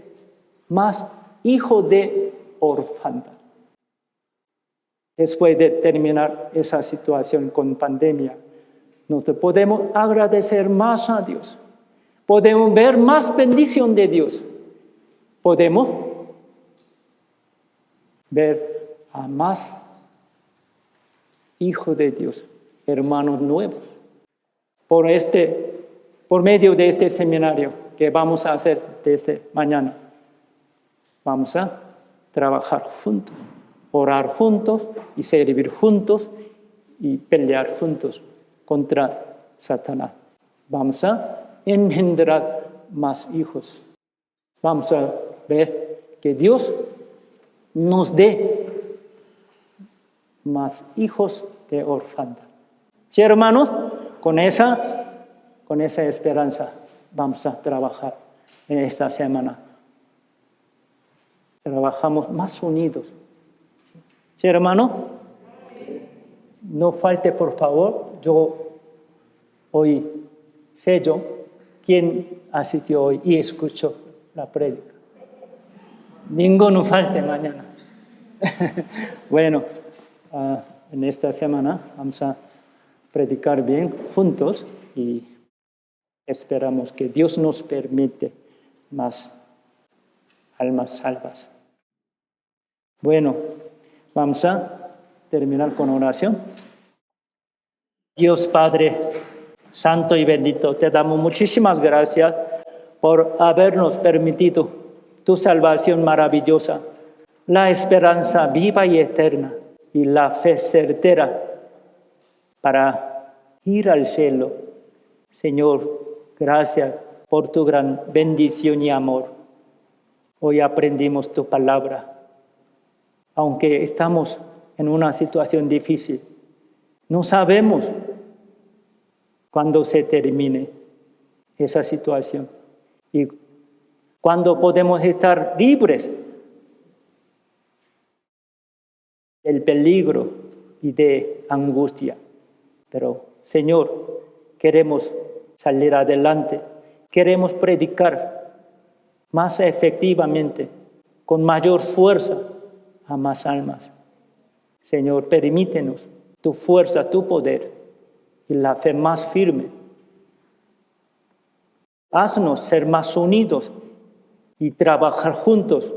más hijos de orfandad. Después de terminar esa situación con pandemia, nosotros podemos agradecer más a Dios. Podemos ver más bendición de Dios. Podemos ver a más hijos de Dios, hermanos nuevos. Por medio de este seminario que vamos a hacer desde mañana, vamos a trabajar juntos, orar juntos y servir juntos y pelear juntos contra Satanás. Vamos a engendrar más hijos. Vamos a ver que Dios nos dé más hijos de orfandad. Sí, hermanos, con esa esperanza vamos a trabajar en esta semana. Trabajamos más unidos. Sí, hermano, no falte, por favor. Yo hoy sé quién asistió hoy y escuchó la prédica. Ninguno falte mañana. Bueno, en esta semana vamos a predicar bien juntos y esperamos que Dios nos permite más almas salvas. Bueno, vamos a terminar con oración. Dios Padre, Santo y bendito, te damos muchísimas gracias por habernos permitido tu salvación maravillosa, la esperanza viva y eterna y la fe certera para ir al cielo. Señor, gracias por tu gran bendición y amor. Hoy aprendimos tu palabra. Aunque estamos en una situación difícil, no sabemos cuándo se termine esa situación y cuándo podemos estar libres del peligro y de angustia. Pero, Señor, queremos salir adelante, queremos predicar más efectivamente, con mayor fuerza a más almas. Señor, permítenos tu fuerza, tu poder y la fe más firme. Haznos ser más unidos y trabajar juntos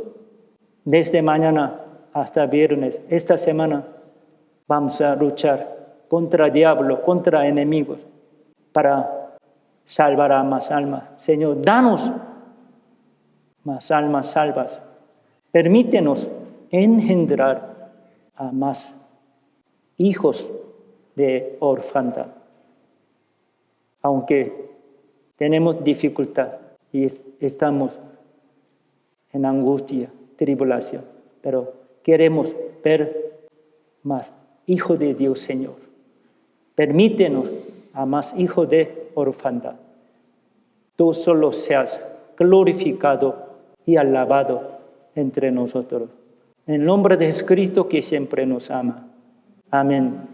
desde mañana hasta viernes. Esta semana vamos a luchar contra el diablo, contra enemigos, para salvar a más almas. Señor, danos más almas salvas. Permítenos engendrar a más hijos de orfandad. Aunque tenemos dificultad y estamos en angustia, tribulación, pero queremos ver más hijos de Dios, Señor. Permítenos a más hijos de orfandad. tú solo seas glorificado y alabado entre nosotros. En nombre de Jesucristo que siempre nos ama. Amén.